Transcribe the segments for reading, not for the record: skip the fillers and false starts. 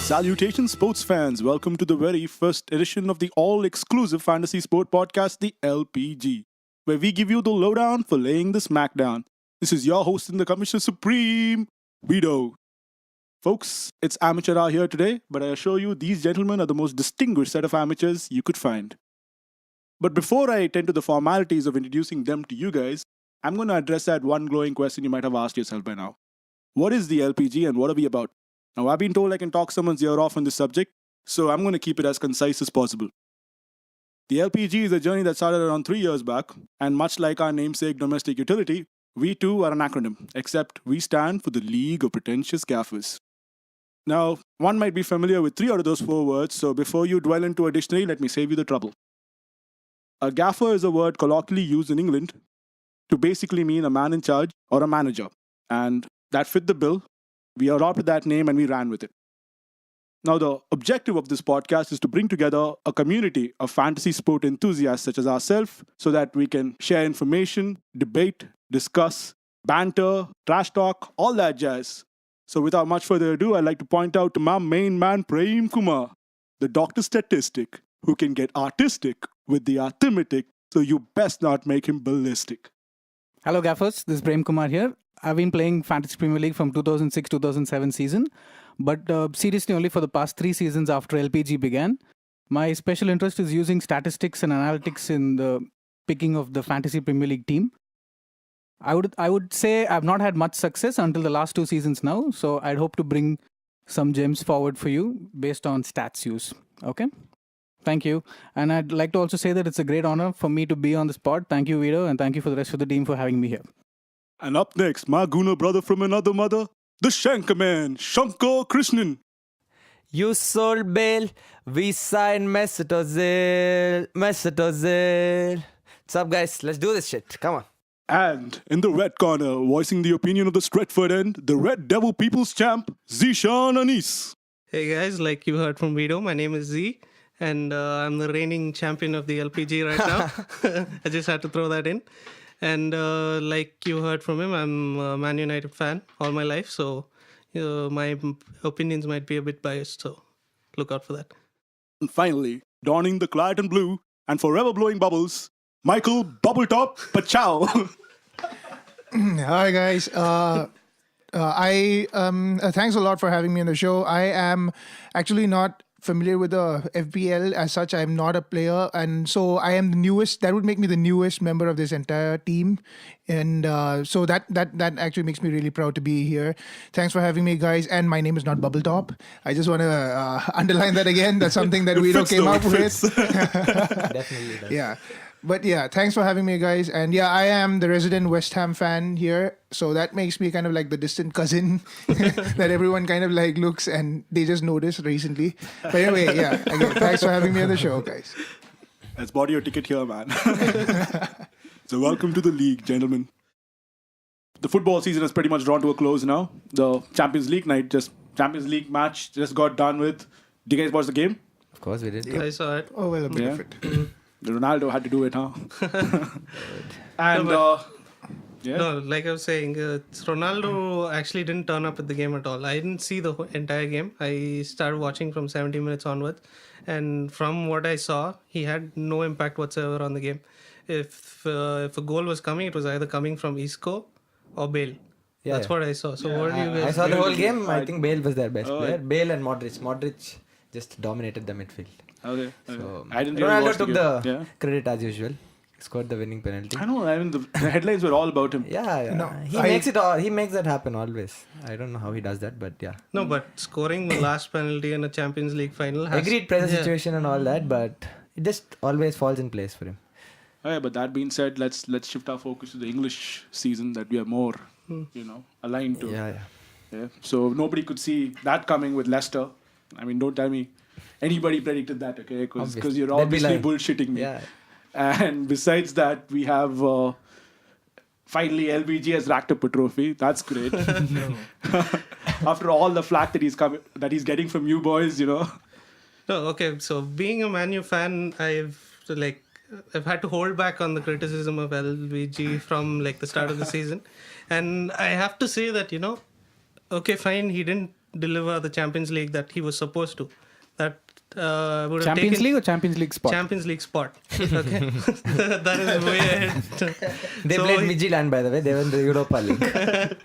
Salutations, sports fans. Welcome to the very first edition of the all-exclusive fantasy sport podcast, the LPG, where we give you the lowdown for laying the smackdown. This is your host and the Commissioner Supreme, Vito. Folks, it's amateur hour here today, but I assure you these gentlemen are the most distinguished set of amateurs you could find. But before I attend to the formalities of introducing them to you guys, I'm going to address that one glowing question you might have asked yourself by now. What is the LPG and what are we about? Now, I've been told I can talk someone's ear off on this subject, so I'm going to keep it as concise as possible. The LPG is a journey that started around 3 years back, and much like our namesake domestic utility, we too are an acronym, except we stand for the League of Pretentious Gaffers. Now, one might be familiar with 3 out of those 4 words, so before you dwell into a dictionary, let me save you the trouble. A gaffer is a word colloquially used in England to basically mean a man in charge or a manager, and that fit the bill. We adopted that name and we ran with it. Now, the objective of this podcast is to bring together a community of fantasy sport enthusiasts such as ourselves so that we can share information, debate, discuss, banter, trash talk, all that jazz. So without much further ado, I'd like to point out to my main man, Prem Kumar, the Dr. Statistic, who can get artistic with the arithmetic, so you best not make him ballistic. Hello Gaffers, this is Prem Kumar here. I've been playing Fantasy Premier League from 2006-2007 season, but seriously only for the past 3 seasons after LPG began. My special interest is using statistics and analytics in the picking of the Fantasy Premier League team. I would say I've not had much success until the last 2 seasons now, so I'd hope to bring some gems forward for you based on stats use. Okay? Thank you. And I'd like to also say that it's a great honor for me to be on this pod. Thank you, Vito, and thank you for the rest of the team for having me here. And up next, my Guna brother from another mother, the Shankar man, Shankar Krishnan. You sold bail, we signed Mesut Ozil. What's up, guys? Let's do this shit. Come on. And in the red corner, voicing the opinion of the Stretford end, the Red Devil People's champ, Zishan Anis. Hey guys, like you heard from Vito, my name is Z, and I'm the reigning champion of the LPG right now. I just had to throw that in. And like you heard from him, I'm a Man United fan all my life, so my opinions might be a bit biased, so look out for that. And finally, donning the claret and blue and forever blowing bubbles, Michael Bubbletop Pachow. Hi guys. Thanks a lot for having me on the show. I am actually not familiar with the FPL as such. I'm not a player, and so I am the newest. That would make me the newest member of this entire team, and so that actually makes me really proud to be here. Thanks for having me, guys. And my name is not Bubbletop. I just want to underline that again. That's something that Vito came up with. Definitely does. Yeah. But yeah, thanks for having me, guys. And yeah, I am the resident West Ham fan here. So that makes me kind of like the distant cousin that everyone kind of like looks and they just noticed recently. But anyway, yeah, again, thanks for having me on the show, guys. Let's bought your ticket here, man. So welcome to the league, gentlemen. The football season is pretty much drawn to a close now. The Champions League match just got done with. Did you guys watch the game? Of course we did. Yeah. I saw it. Oh, well, a bit of it. Ronaldo had to do it, huh? And yeah. No, like I was saying, Ronaldo actually didn't turn up at the game at all. I didn't see the entire game. I started watching from 70 minutes onwards. And from what I saw, he had no impact whatsoever on the game. If a goal was coming, it was either coming from Isco or Bale. Yeah, That's what I saw. So what do you guys I saw the think? whole game. I think Bale was their best player. Bale and Modric. Modric just dominated the midfield. Okay. So I didn't really Ronaldo watch took the credit as usual. Scored the winning penalty. I know. I mean, the headlines were all about him. Yeah. No, He makes that happen always. I don't know how he does that, but yeah. No, but scoring the last penalty in a Champions League final has... Agreed, pressure situation and all that, but it just always falls in place for him. Okay, but that being said, let's shift our focus to the English season that we are more, aligned to. Yeah. So nobody could see that coming with Leicester. I mean, don't tell me anybody predicted that, okay? Because you're obviously bullshitting me. Yeah. And besides that, we have finally LBG has racked up a trophy. That's great. After all the flack that he's getting from you boys, No, okay. So being a Man U fan, I've had to hold back on the criticism of LBG from the start of the season, and I have to say that okay, fine, he didn't deliver the Champions League that he was supposed to. That would have Champions taken League or Champions League spot? Champions League spot. Okay, that is way ahead. They played Midtjylland, by the way. They were in the Europa League.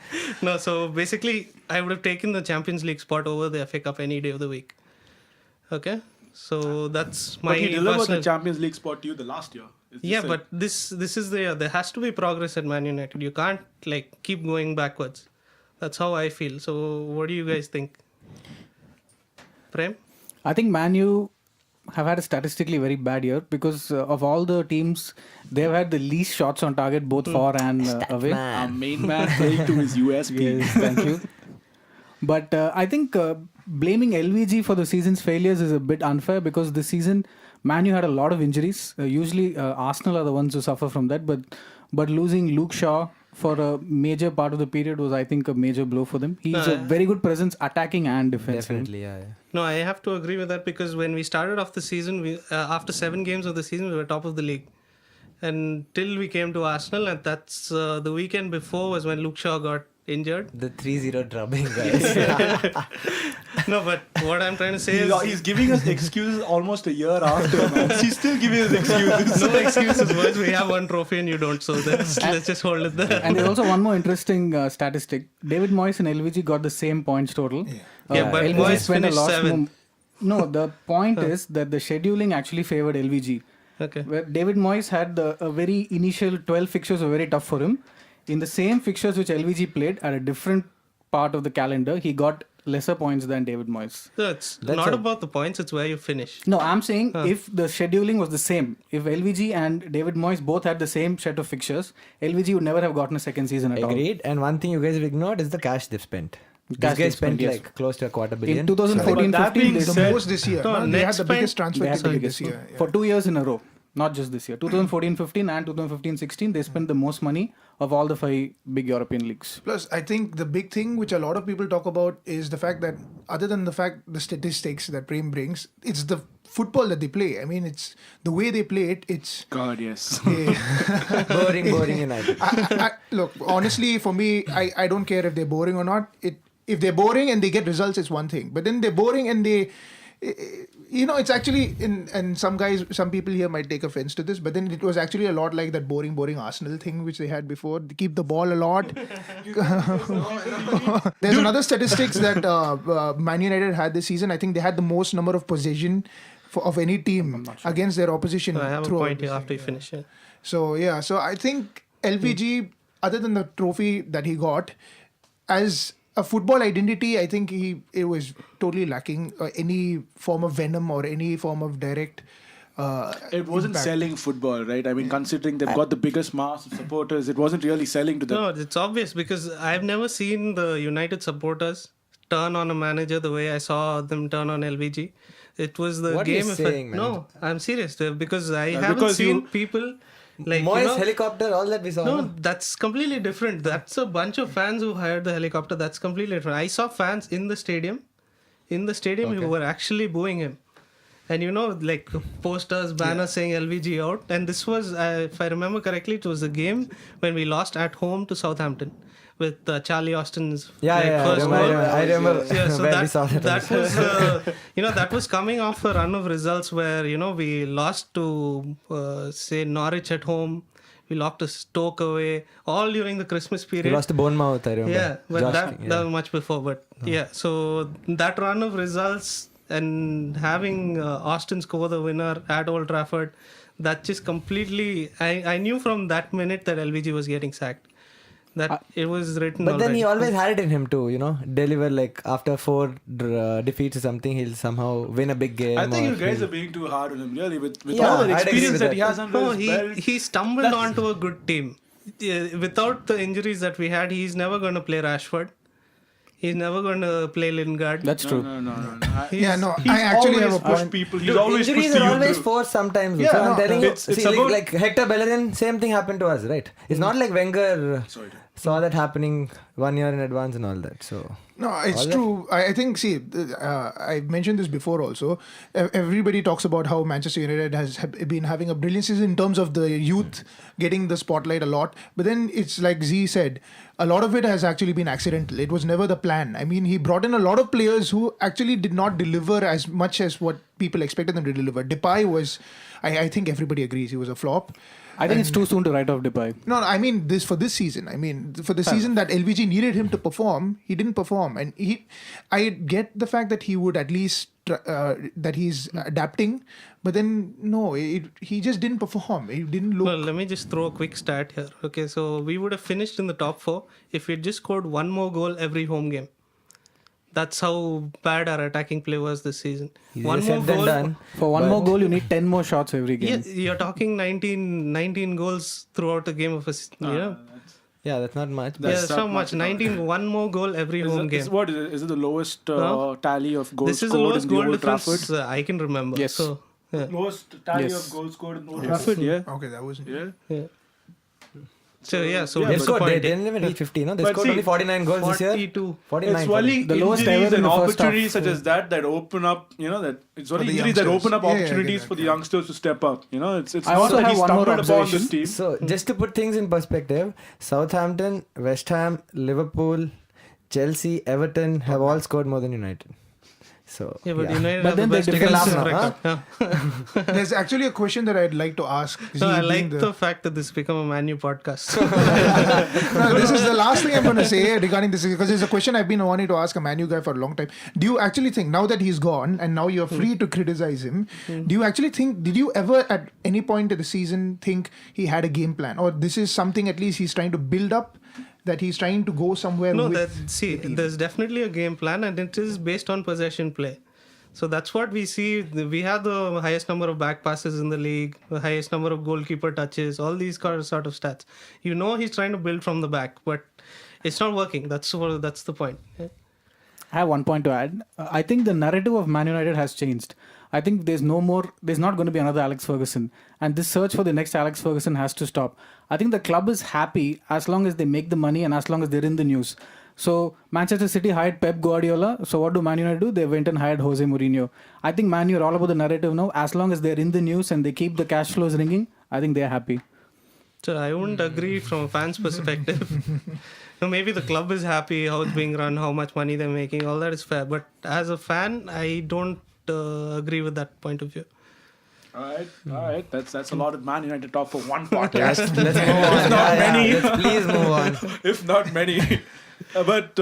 No, so basically, I would have taken the Champions League spot over the FA Cup any day of the week. Okay, so that's my. But he delivered personal... the Champions League spot to you the last year. Yeah, but this is there has to be progress at Man United. You can't like keep going backwards. That's how I feel. So what do you guys think? Prem? I think Man U have had a statistically very bad year because of all the teams, they've had the least shots on target both for and away. Our main man playing to his USP. Yes, thank you. But I think blaming LVG for the season's failures is a bit unfair because this season Man U had a lot of injuries. Usually Arsenal are the ones who suffer from that. But losing Luke Shaw for a major part of the period was, I think, a major blow for them. He's a very good presence attacking and defensively. Definitely, yeah. No, I have to agree with that because when we started off the season, we after 7 games of the season, we were top of the league. Until we came to Arsenal, and that's the weekend before was when Luke Shaw got injured. The 3-0 drubbing, guys. No, but what I'm trying to say is... He's giving us excuses almost a year after, man. He's still giving us excuses. No excuses, boys. We have 1 trophy and you don't, so let's just hold it there. And there's also one more interesting statistic. David Moyes and LVG got the same points total. Yeah, but LVG Moyes spent finished 7th. No, the point is that the scheduling actually favored LVG. Okay. Where David Moyes had a very initial 12 fixtures were very tough for him. In the same fixtures which LVG played at a different part of the calendar, he got lesser points than David Moyes. So it's not about the points, it's where you finish. No, I'm saying if the scheduling was the same, if LVG and David Moyes both had the same set of fixtures, LVG would never have gotten a second season at all. Agreed. And one thing you guys have ignored is the cash they've spent. These Cash guys they've spent spent, yes. like close to $250 million. In 2014-15, The they most this year. No, No, they had next the biggest spend- transfer they had the this biggest year. Yeah. for 2 years in a row. Not just this year. 2014-15 and 2015-16, they spent the most money of all the 5 big European leagues. Plus, I think the big thing which a lot of people talk about is the fact that, other than the statistics that Prem brings, it's the football that they play. I mean, it's the way they play it. It's God, yes. boring United. look, honestly, for me, I don't care if they're boring or not. If they're boring and they get results, it's one thing. But then they're boring and they... it's actually and some people here might take offense to this, but then it was actually a lot like that boring Arsenal thing which they had before. They keep the ball a lot. There's another statistics that Man United had this season. I think they had the most number of possession of any team against their opposition. I have a throughout point here this after you thing, finish. Yeah. So I think LPG, other than the trophy that he got, as a football identity, I think it was totally lacking any form of venom or any form of direct. It wasn't impact. selling football, right? I mean, considering they've got the biggest mass of supporters, it wasn't really selling to them. No, it's obvious because I've never seen the United supporters turn on a manager the way I saw them turn on LVG. It was the What are game you effect. saying, man? No, I'm serious because I haven't because seen you- people like Moyes helicopter, all that we saw. No, that's completely different. That's a bunch of fans who hired the helicopter. That's completely different. I saw fans in the stadium who were actually booing him. And like posters, banners saying LVG out. And this was, if I remember correctly, it was a game when we lost at home to Southampton with Charlie Austin's first goal. I remember Yeah, so where we saw that. that was that was coming off a run of results where we lost to say Norwich at home, we lost to Stoke away, all during the Christmas period. We lost to Bournemouth, I remember. Yeah, but Josh that King, was much before. But so that run of results and having Austin score the winner at Old Trafford, that just completely. I knew from that minute that LVG was getting sacked. That it was written. But then already. he always had it in him to, deliver like after 4 defeats or something, he'll somehow win a big game. I think or you guys he'll- are being too hard on him, really. With Yeah, all the I'd agree experience with that that. he has under No, his belt. he stumbled onto a good team. Yeah, without the injuries that we had, he's never going to play Rashford. He's never going to play Lingard. That's true. No. Yeah, no, He's I actually have always a pushed point. people. He's Dude, always injuries pushed are you always through. forced sometimes. Yeah, so I'm no, telling you, it's see, about- like Hector Bellerin, same thing happened to us, right? It's not like Wenger. Sorry. saw that happening 1 year in advance and all that. So No, it's true. I think, see, I've mentioned this before also. Everybody talks about how Manchester United has been having a brilliant season in terms of the youth getting the spotlight a lot. But then it's like Z said, a lot of it has actually been accidental. It was never the plan. I mean, he brought in a lot of players who actually did not deliver as much as what people expected them to deliver. Depay was, I think everybody agrees, he was a flop. I think it's too soon to write off Depay. No, I mean for this season. I mean for the season that LPG needed him to perform, he didn't perform, and I get the fact that he would at least that he's adapting, but then no, he just didn't perform. He didn't look. Well, let me just throw a quick stat here. Okay, so we would have finished in the top 4 if we had just scored one more goal every home game. That's how bad our attacking play was this season. One more goal. Done. For one more goal, you need 10 more shots every game. Yeah, you're talking 19 goals throughout a game of a season. Yeah, that's not much. That's not much. 19, one more goal every home game. What is it? Is it the lowest tally of goals This is the scored lowest in the goal Old difference Trafford? I can remember. Yes. So, yeah. Lowest tally Yes. of goals scored in Old Trafford, yeah. Okay, that wasn't. Yeah. So They scored. They didn't even reach 50. No, they But scored see, only 49 goals this year. 42. 49. It's only The lowest injuries ever in and the first half. opportunities such as that open up, that it's only the injuries that youngsters. open up Yeah, I get opportunities that, for the yeah. youngsters to step up. It's I not also that he have one more stumbled upon observation. this team. So just to put things in perspective, Southampton, West Ham, Liverpool, Chelsea, Everton have all scored more than United. So Yeah, but United But have then the the best defense defensive now, record. Yeah. There's actually a question that I'd like to ask. So I being like the fact that this become a Man U podcast. No, this is the last thing I'm going to say regarding this because it's a question I've been wanting to ask a Man U guy for a long time. Do you actually think now that he's gone and now you're free to criticize him, do you actually think? Did you ever at any point of the season think he had a game plan, or this is something at least he's trying to build up? That he's trying to go somewhere No, with there's definitely a game plan and it is based on possession play. So that's what we see. We have the highest number of back passes in the league, the highest number of goalkeeper touches, all these sort of stats. He's trying to build from the back, but it's not working. That's the point. Yeah. I have one point to add. I think the narrative of Man United has changed. I think there's not going to be another Alex Ferguson. And this search for the next Alex Ferguson has to stop. I think the club is happy as long as they make the money and as long as they're in the news. So Manchester City hired Pep Guardiola. So what do Man United do? They went and hired Jose Mourinho. I think Man U are all about the narrative now. As long as they're in the news and they keep the cash flows ringing, I think they're happy. So I wouldn't agree from a fan's perspective. So maybe the club is happy, how it's being run, how much money they're making, all that is fair. But as a fan, I don't agree with that point of view. All right. That's a lot of Man United talk for one podcast. let's move on. Let's please move on. If not many. But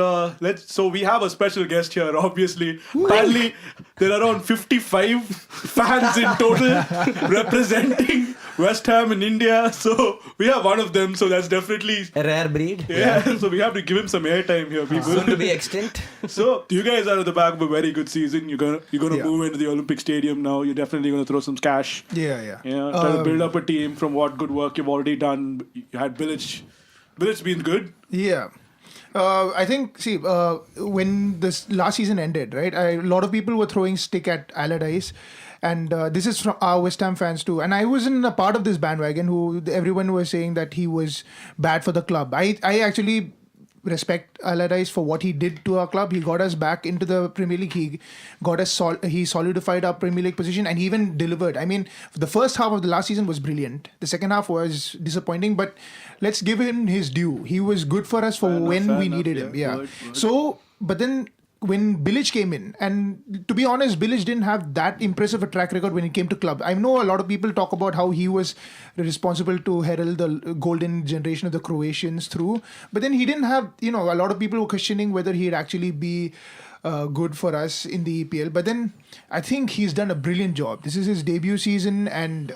so we have a special guest here, obviously. Apparently, there are around 55 fans in total representing West Ham in India. So we have one of them. So that's definitely A rare breed. yeah. So we have to give him some airtime here, people. Soon to be extinct. So you guys are at the back of a very good season. You're gonna Yeah. move into the Olympic Stadium now. You're definitely gonna throw some cash. Yeah. Try to build up a team from what good work you've already done. You had Bilic. Bilic's been good. Yeah. I think, when this last season ended, right, a lot of people were throwing stick at Allardyce. And this is from our West Ham fans too. And I wasn't a part of this bandwagon who everyone was saying that he was bad for the club. I actually respect Allardyce for what he did to our club. He got us back into the Premier League. He got us he solidified our Premier League position and he even delivered. I mean, the first half of the last season was brilliant. The second half was disappointing, but let's give him his due. He was good for us for when we needed him. Yeah. Word. So, but then when Bilic came in, and to be honest, Bilic didn't have that impressive a track record when it came to club. I know a lot of people talk about how he was responsible to herald the golden generation of the Croatians through, but then he didn't have, a lot of people were questioning whether he'd actually be good for us in the EPL. But then I think he's done a brilliant job. This is his debut season and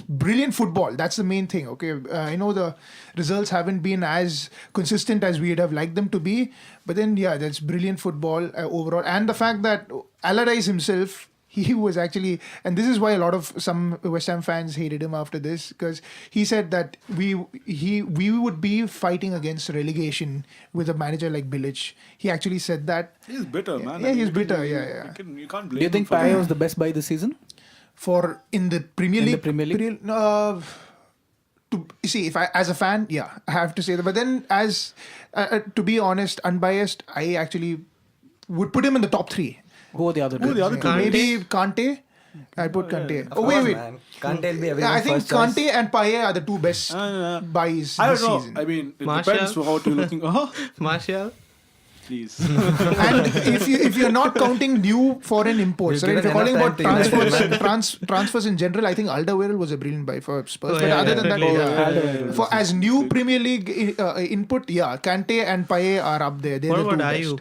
brilliant football. That's the main thing. Okay, I know the results haven't been as consistent as we'd have liked them to be. But then, that's brilliant football overall. And the fact that Allardyce himself, he was actually, and this is why a lot of some West Ham fans hated him after this, because he said that we would be fighting against relegation with a manager like Bilic. He actually said that. He's bitter, man. Yeah, he's bitter. Yeah. You can't blame Do you think him for Paya that. was the best buy this season? For in the Premier In League. the Premier League? see, if I, as a fan, yeah, I have to say that. But then, as to be honest, unbiased, I actually would put him in the top 3. Who are the other two? Who are the other two? Maybe Kante. I put Kante. Of Oh course, wait. man. Kante will be everyone's I think first choice. Kante and Payet are the 2 best buys I this don't know. season. I mean, it Martial? depends on how you're looking. Martial. Please. And if you're not counting new foreign imports, We've right? If you're given calling enough about time to transfers in general, I think Alderweireld was a brilliant buy for Spurs. Oh, But yeah, other than that, definitely. yeah. For as new Premier League input, yeah, Kante and Payet are up there. They're What the 2 about best. Ayew?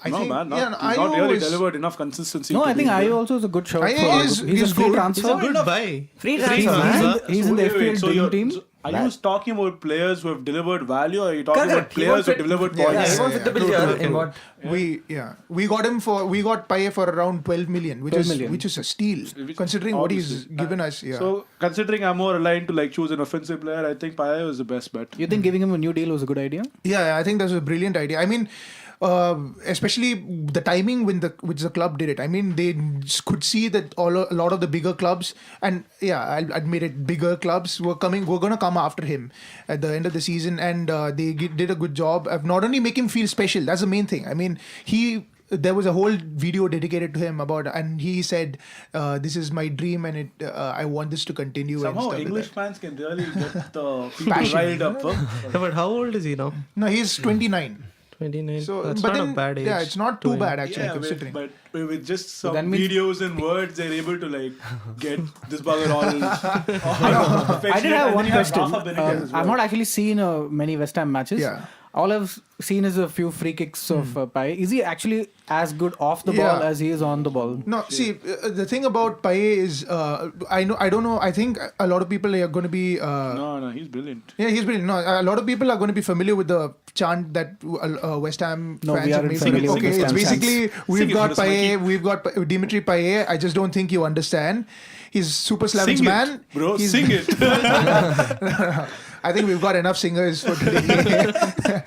I No, think, man. yeah, Not Ayew really is- delivered enough consistency. No, to I think be Ayew good. also is a good shout. Ayew He's is a free good. transfer. It's a good buy. Free Free transfer, man. He's in the FPL so dream you're- team. so are you talking about players who have delivered value, or are you talking Correct. about players who have delivered Yeah, points? Yeah, he yeah, won't fit the bill true, here true, in true. what? We got Payet for around 12 million, which 12 is million. which is a steal Which- considering what he's obviously. given us. Yeah. So considering I'm more aligned to like choose an offensive player, I think Payet was the best bet. You think giving him a new deal was a good idea? Yeah, I think that's a brilliant idea. I mean, especially the timing which the club did it. I mean, they could see that a lot of the bigger clubs, and yeah, I'll admit it, bigger clubs were going to come after him at the end of the season, and they did a good job of not only make him feel special. That's the main thing. I mean, there was a whole video dedicated to him and he said, "This is my dream, and I want this to continue." and Somehow stuff like English that. fans can really get the people Passion. riled up. Huh? Yeah, but how old is he now? No, he's 29. 29. So, That's but not then, a bad age. yeah, it's not too bad actually Yeah, considering. but with just some that means- videos and words, they're able to like get this bugger all. I did have one question. I've I've not actually seen many West Ham matches. Yeah. All I've seen is a few free kicks of Payet. Is he actually as good off the ball Yeah. as he is on the ball? No, see, the thing about Payet is, I don't know. I think a lot of people are going to be. No, he's brilliant. Yeah, he's brilliant. No, a lot of people are going to be familiar with the chant that West Ham No, fans we have aren't made. familiar with Okay, West it's Ham basically Sing we've it got for us, Mikey. Payet, we've got Dimitri Payet. I just don't think you understand. He's Super Slavin's Sing man. it, bro. He's- Sing it. I think we've got enough singers for today.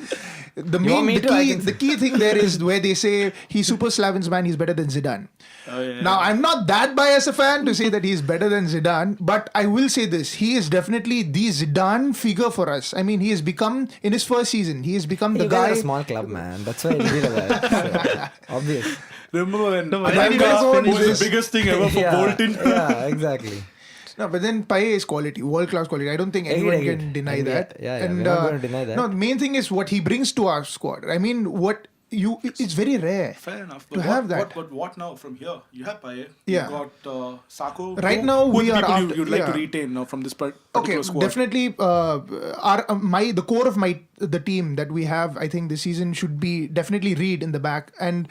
want me to? I can- The key thing there is where they say he's Super Slavin's man. He's better than Zidane. Oh, yeah. Now, I'm not that biased a fan to say that he's better than Zidane, but I will say this. He is definitely the Zidane figure for us. I mean, he has become, in his first season, he has become the You guys are guy. a small club, man. That's why it'll be like that. So, obvious. Remember when No, but Anelka then he was was- the biggest thing ever for yeah, Bolton? yeah, exactly. No, but then Payet is quality, world-class quality. I don't think anyone Agreed. can deny Agreed. that. Yeah, yeah, And, we're not going to deny that. No, the main thing is what he brings to our squad. I mean, it's very rare. Fair enough. To have that. But what now from here? You have Payet. Yeah. You got Sako. Right now, who we the are people after- you'd like to yeah. retain now from this particular Okay, squad. definitely. The core of the team that we have, I think, this season should be definitely Reed in the back, and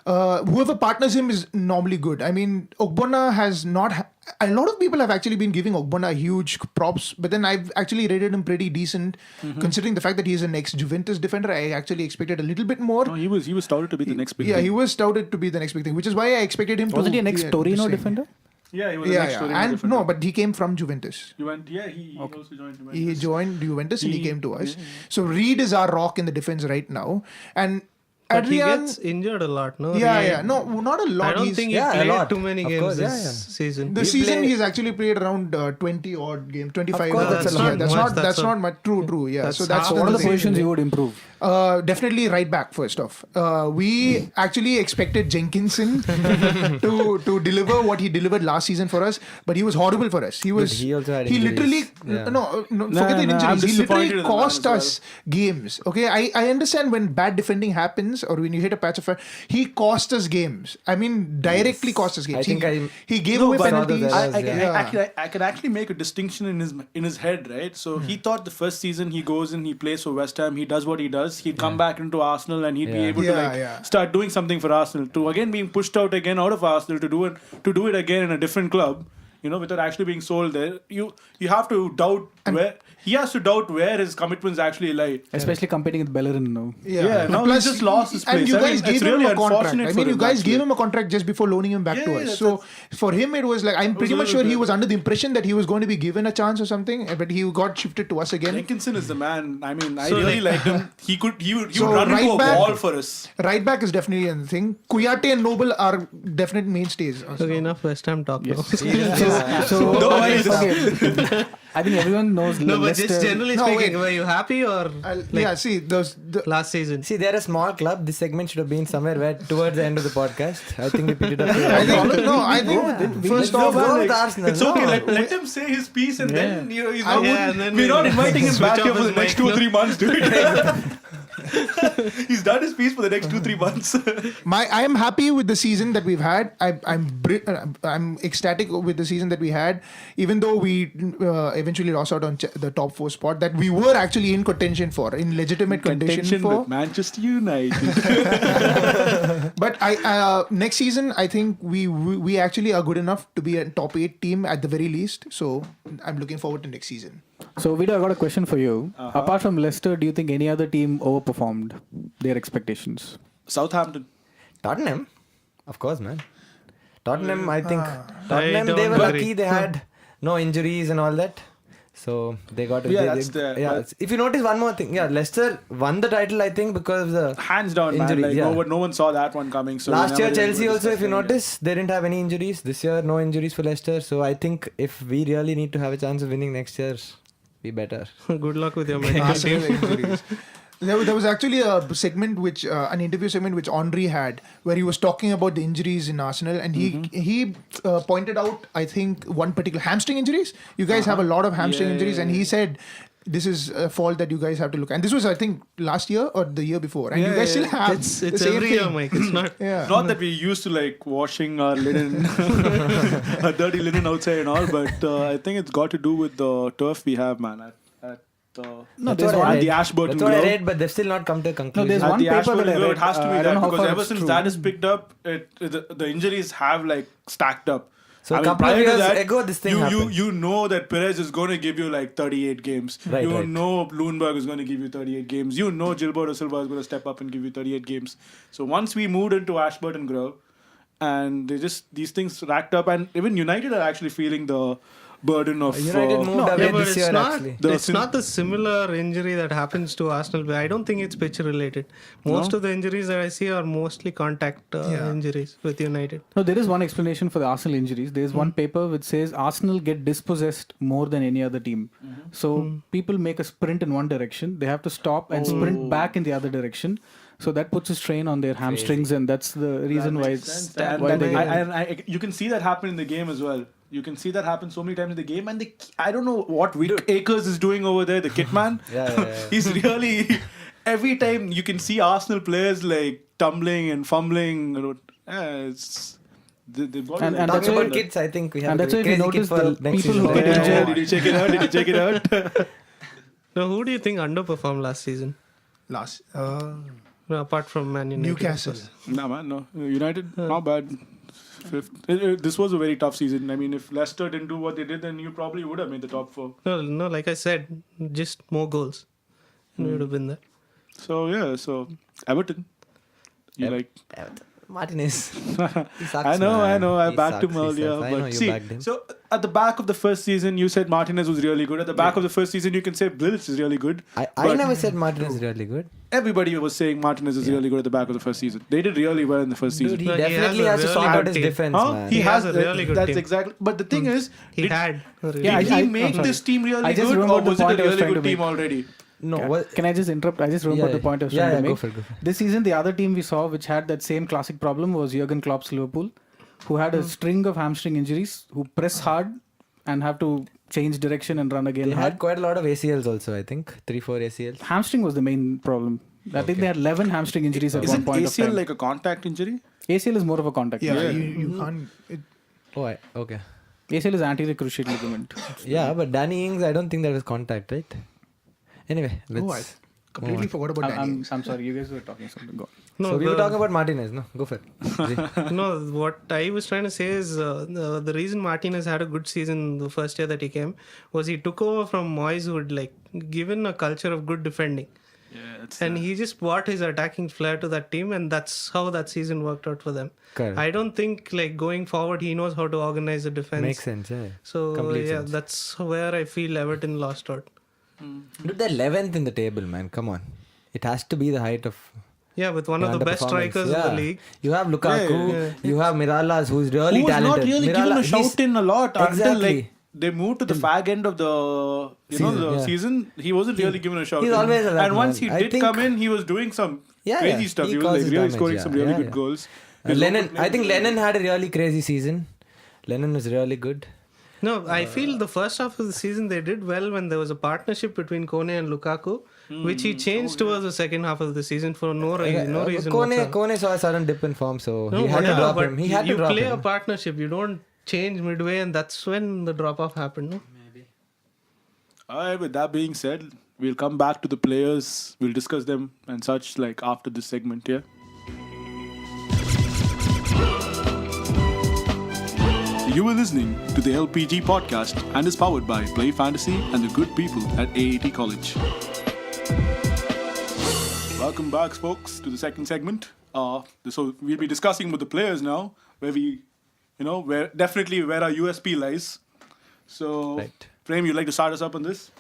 whoever partners him is normally good. I mean, Ogbonna has not. A lot of people have actually been giving Ogbonna huge props, but then I've actually rated him pretty decent, considering the fact that he's an ex-Juventus defender. I actually expected a little bit more. No, he was touted to be the next big Yeah, thing. he was touted to be the next big thing, which is why I expected him to. Wasn't he an be ex-Torino the same. defender? Yeah, he was the Yeah, next yeah, Torino and defender. no, but he came from Juventus. He went. Yeah, he also joined Juventus. He joined Juventus and he came to us. So Reed is our rock in the defense right now, and But he Adrian. gets injured a lot, no? Yeah, Reed? yeah, no, not a lot. I don't He's- think he Yeah, a played lot. too many Of games course, this yeah, yeah. season. the He season play- he's actually played around 20 odd games, 25. course, odd that's games. a lot. Yeah, that's Much, not that's that's a- not much. True. Yeah, that's so that's half So what are the thing. positions you would improve? Definitely right back first off. We actually expected Jenkinson to deliver what he delivered last season for us, but he was horrible for us. He was. he also had he injuries. literally Yeah. no, Nah, forget the nah, I'm injuries. He disappointed literally in the man cost as well. us games. Okay, I understand when bad defending happens or when you hit a patch of fire. He cost us games. I mean, directly cost us games. I think he gave No, away but penalties. I can actually make a distinction in his head, right? So he thought the first season he goes in, he plays for West Ham, he does what he does, he'd come back into Arsenal and he'd be Yeah. able to start doing something for Arsenal. To again being pushed out of Arsenal to do it again in a different club, without actually being sold there. You have to doubt where he has to doubt where his commitments actually lie. Especially competing with Bellerin now. Yeah, now he just lost his and place. you I guys mean, gave it's him really a contract. unfortunate I for mean, you him, guys actually. gave him a contract just before loaning him back to us. So for him, it was like I'm pretty a much little sure he bit. was under the impression that he was going to be given a chance or something, but he got shifted to us again. Jenkinson is the man. I mean, I So, really like- liked him. He would So, run into right a back- wall for us. Right back is definitely a thing. Kuyate and Noble are definite mainstays. Okay, enough West Ham talk now. Seriously, So No worries. okay. I think everyone knows. No, but Leicester. just generally No, speaking, wait. were you happy or See, the last season? See, they're a small club. This segment should have been somewhere where towards the end of the podcast. I think we picked it up. I think first off, Arsenal. It's okay. Let him say his piece, and then he's not. and then We're not inviting him switch back here off for the his next mic, 2 or 3 months, dude. He's done his piece for the next 2-3 months. I am happy with the season that we've had. I'm ecstatic with the season that we had, even though we eventually lost out on the top 4 spot that we were actually in contention for, in legitimate contention for. with Manchester United. But next season I think we actually are good enough to be a top 8 team at the very least. So I'm looking forward to next season. So Vito, I got a question for you. Apart from Leicester, do you think any other team overperformed their expectations? Southampton. Tottenham, of course, man. Tottenham, I think. I Tottenham, don't they were agree. lucky. They had no injuries and all that. So they got it. Yeah, that's there, Yeah. but- If you notice one more thing, Leicester won the title, I think, because of the Hands down, man. injuries. Like, no one saw that one coming. So last we year never Chelsea really also, if you discussed it. notice, they didn't have any injuries. This year, no injuries for Leicester. So I think if we really need to have a chance of winning next year, we better. Good luck with your medical Arsenal team. injuries. There was actually a segment an interview segment which Henry had where he was talking about the injuries in Arsenal, and he pointed out, I think, one particular hamstring injuries. You guys have a lot of hamstring injuries, and he said this is a fault that you guys have to look. And this was, I think, last year or the year before, and you guys still have It's the same every thing. year, Mike. It's not. Yeah. Not that we used to like washing our linen, our dirty linen outside and all, but I think it's got to do with the turf we have, man. No, That's there's what I one. read. The Ashburton That's what I Grove. read, but they've still not come to a conclusion. there's At one the paper Ashburton that I Grove, read. it has to be I don't that know how because far ever it's since true. that is picked up, the injuries have like stacked up. So I a mean, couple of prior to years that, ago, this thing happened. you know that Perez is going to give you like 38 games. Right, you right. know Lundberg is going to give you 38 games. You know Gilberto Silva is going to step up and give you 38 games. So once we moved into Ashburton Grove, and these things racked up, and even United are actually feeling the burden of United moved away Yeah, but this it's year, not. actually. The It's sim- not the similar injury that happens to Arsenal. But I don't think it's pitch related. Most of the injuries that I see are mostly contact injuries with United. No, there is one explanation for the Arsenal injuries. There is one paper which says Arsenal get dispossessed more than any other team. So people make a sprint in one direction, they have to stop and sprint back in the other direction. So that puts a strain on their hamstrings, and that's the reason why it's why they get. you can see that happen in the game as well. You can see that happen so many times in the game, and I don't know what Vic Akers is doing over there, the kit man. Yeah. He's really every time you can see Arsenal players like tumbling and fumbling. They've got And it. that's Talking why- about kids, I think we have and a that's why if you crazy kid notice for the next people season. who get right? injured- Did you check it out? Did you check it out? Now, who do you think underperformed last season? Last No, apart from Man United. Newcastle. No, man, no. United, not bad. Fifth. This was a very tough season. I mean, if Leicester didn't do what they did, then you probably would have made the top 4. No, like I said, just more goals. And we would have been there. So Everton. You like? Martinez. He sucks, I know. I He backed him sucks, he earlier. sucks. I know But you see, backed him. so at the back of the first season, you said Martinez was really good. At the back of the first season, you can say Blitz is really good. I but never said Martinez is really good. everybody was saying Martinez is really good at the back of the first season. They did really well in the first Dude, season. he No, he definitely has has a to sort really out good his team. defense, Huh? man. He has a really good That's team. exactly. But the thing is, He had. a really Yeah, did I- he I'm make sorry. this team really I just good, or remembered the was it point a I was really trying good to team make. already? No, Can I just interrupt? I just remembered the point I was trying to make. Go for it. This season, the other team we saw which had that same classic problem was Jurgen Klopp's Liverpool, who had a string of hamstring injuries, who press hard and have to change direction and run again They hard. had quite a lot of ACLs also, I think. 3-4 ACLs. Hamstring was the main problem. I think they had 11 hamstring injuries at one Isn't point of ACL time. like a contact injury? ACL is more of a contact. Yeah, injury. you can't. Oh, okay. ACL is anterior cruciate ligament. Yeah, but Danny Ings, I don't think that was contact, right? Anyway, let's... I completely forgot about Danny. I'm sorry, you guys were talking something. Go on. No, so we were talking about Martinez, no? Go for it. No, what I was trying to say is the reason Martinez had a good season the first year that he came was he took over from Moyes, who had like given a culture of good defending. Yeah, it's And he just brought his attacking flair to that team, and that's how that season worked out for them. Correct. I don't think like going forward he knows how to organize the defense. Makes sense, yeah. So Complete yeah, sense. that's where I feel Everton lost out. Dude, they're 11th in the table, man. Come on. It has to be the height of... Yeah, with one of the best underperformance. strikers in the league. You have Lukaku, you have Miralas, who's really Who was talented. not really given a Mirala, shout in a lot until Exactly. like they moved to the fag end of the season. He wasn't really given a shout. He's always like that, and once man. he I did think- come in, he was doing some crazy stuff. He He was like causes really damage, scoring some really good yeah. goals. I think Lennon had a really crazy season. Lennon was really good. No, I feel the first half of the season they did well when there was a partnership between Kone and Lukaku, which he changed towards the second half of the season for no reason whatsoever. Kone saw a sudden dip in form, so No, he had to whatever, drop but him. He had to you drop play a him. partnership, you don't change midway, and that's when the drop-off happened. No? Alright, with that being said, we'll come back to the players. We'll discuss them and such like after this segment here. You are listening to the LPG Podcast and is powered by Play Fantasy and the good people at AAT College. Welcome back, folks, to the second segment. So we'll be discussing with the players now, where where our USP lies. So, Right. Prem, you'd like to start us up on this?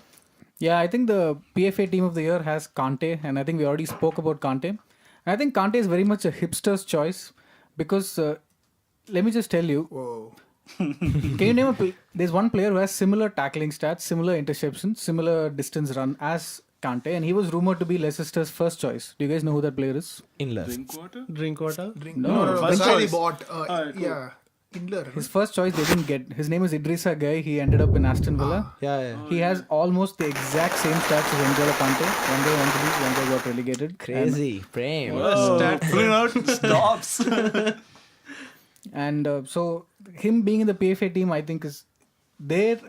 Yeah, I think the PFA team of the year has Kante, and I think we already spoke about Kante. And I think Kante is very much a hipster's choice because let me just tell you. Whoa. Can you name there's one player who has similar tackling stats, similar interceptions, similar distance run as Kante, and he was rumored to be Leicester's first choice. Do you guys know who that player is? In Drink water? Drink water. No, first The guy they choice. bought. Alright, cool. Yeah. Indler. His first choice they didn't get. His name is Idrissa Gueye. He ended up in Aston Villa. Yeah. He has almost the exact same stats as N'Golo Kante. One guy went to leave, one guy got relegated. Crazy. Prem. Pulling out stops. And so him being in the PFA team, I think is their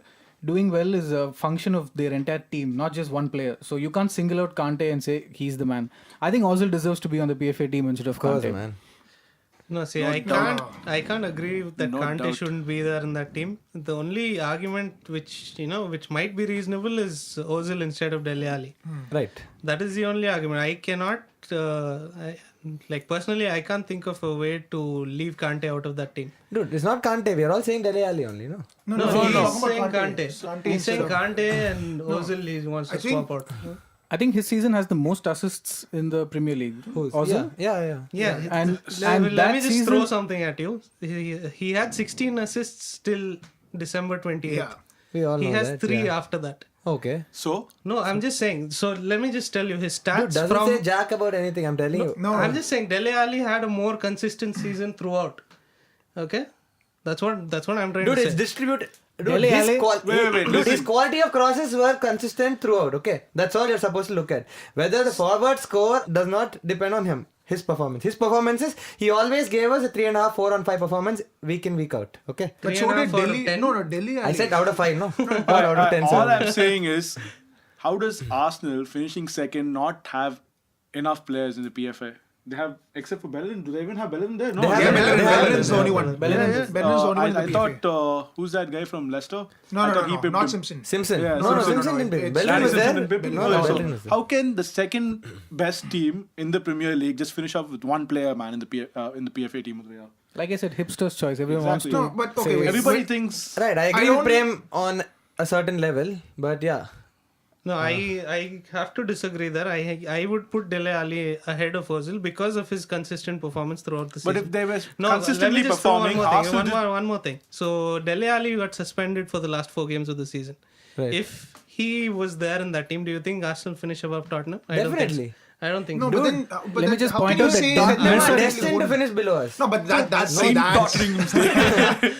doing well is a function of their entire team, not just one player. So you can't single out Kante and say he's the man. I think Ozil deserves to be on the PFA team instead of Of course, Kante. man. No, see, No I can't agree that No Kante doubt. shouldn't be there in that team. The only argument which might be reasonable is Ozil instead of Dele Alli. Right. That is the only argument. I cannot, personally, I can't think of a way to leave Kante out of that team. Dude, it's not Kante. We are all saying Dele Alli only, no? No, he's he's talking saying about Kante. Kante He's saying instead of- Kante and Ozil he wants to I think- swap out. I think his season has the most assists in the Premier League. Ozil? Yeah. Yeah, And let that me just season, throw something at you. He had 16 assists till December 28th. Yeah. We all He know has that. 3 yeah. after that. Okay. So, No, I'm just saying. So let me just tell you his Dude, stats doesn't from. say jack about anything. I'm telling you. No, I'm just saying Dele Alli had a more consistent season throughout. Okay, that's what I'm trying Dude, to it's say. distributed. Dude, Dele his, Alli- wait, dude, his listen. quality of crosses were consistent throughout. Okay, that's all you're supposed to look at. Whether the forward score does not depend on him. His performances, he always gave us a 3.5, 4 on 5 performance week in, week out. Okay. but so 3.5 did out of Delhi. 10? No, Delhi. I said out of 5, no? Or out of 10. all sorry. I'm saying is, how does Arsenal finishing second not have enough players in the PFA? They have, except for Bellerin. Do they even have Bellerin there? No. They have Yeah, Bellerin. Bellerin is the only one. Bellerin Bellerin is- is the only one in the I PFA. thought, who's that guy from Leicester? No, I thought he pipped not him. Simpson. Simpson. Yeah, no, Simpson. Simpson didn't play. It's- Bellerin Danny was Simpson there. and Pippen. No, So, Bellerin was there. how can the second best team in the Premier League just finish up with one player, man, in the PFA team of the year? like I said, hipster's choice. Everyone Exactly. wants to. No, but okay, say- wait. Everybody thinks. Right, I agree I with don't- Prem on a certain level, but yeah. No, I have to disagree there. I would put Dele Alli ahead of Ozil because of his consistent performance throughout the season. But if they were No, consistently let me just throw performing, one more Arsenal thing. just- One more thing. So Dele Alli got suspended for the last 4 games of the season. Right. If he was there in that team, do you think Arsenal finish above Tottenham? I don't think Definitely. so. I don't think No, so. but then, but let me then just how point can out you that say Tottenham Tottenham that are Arsenal destined to won't- finish below us. No, but that's Same that's tottering mistake.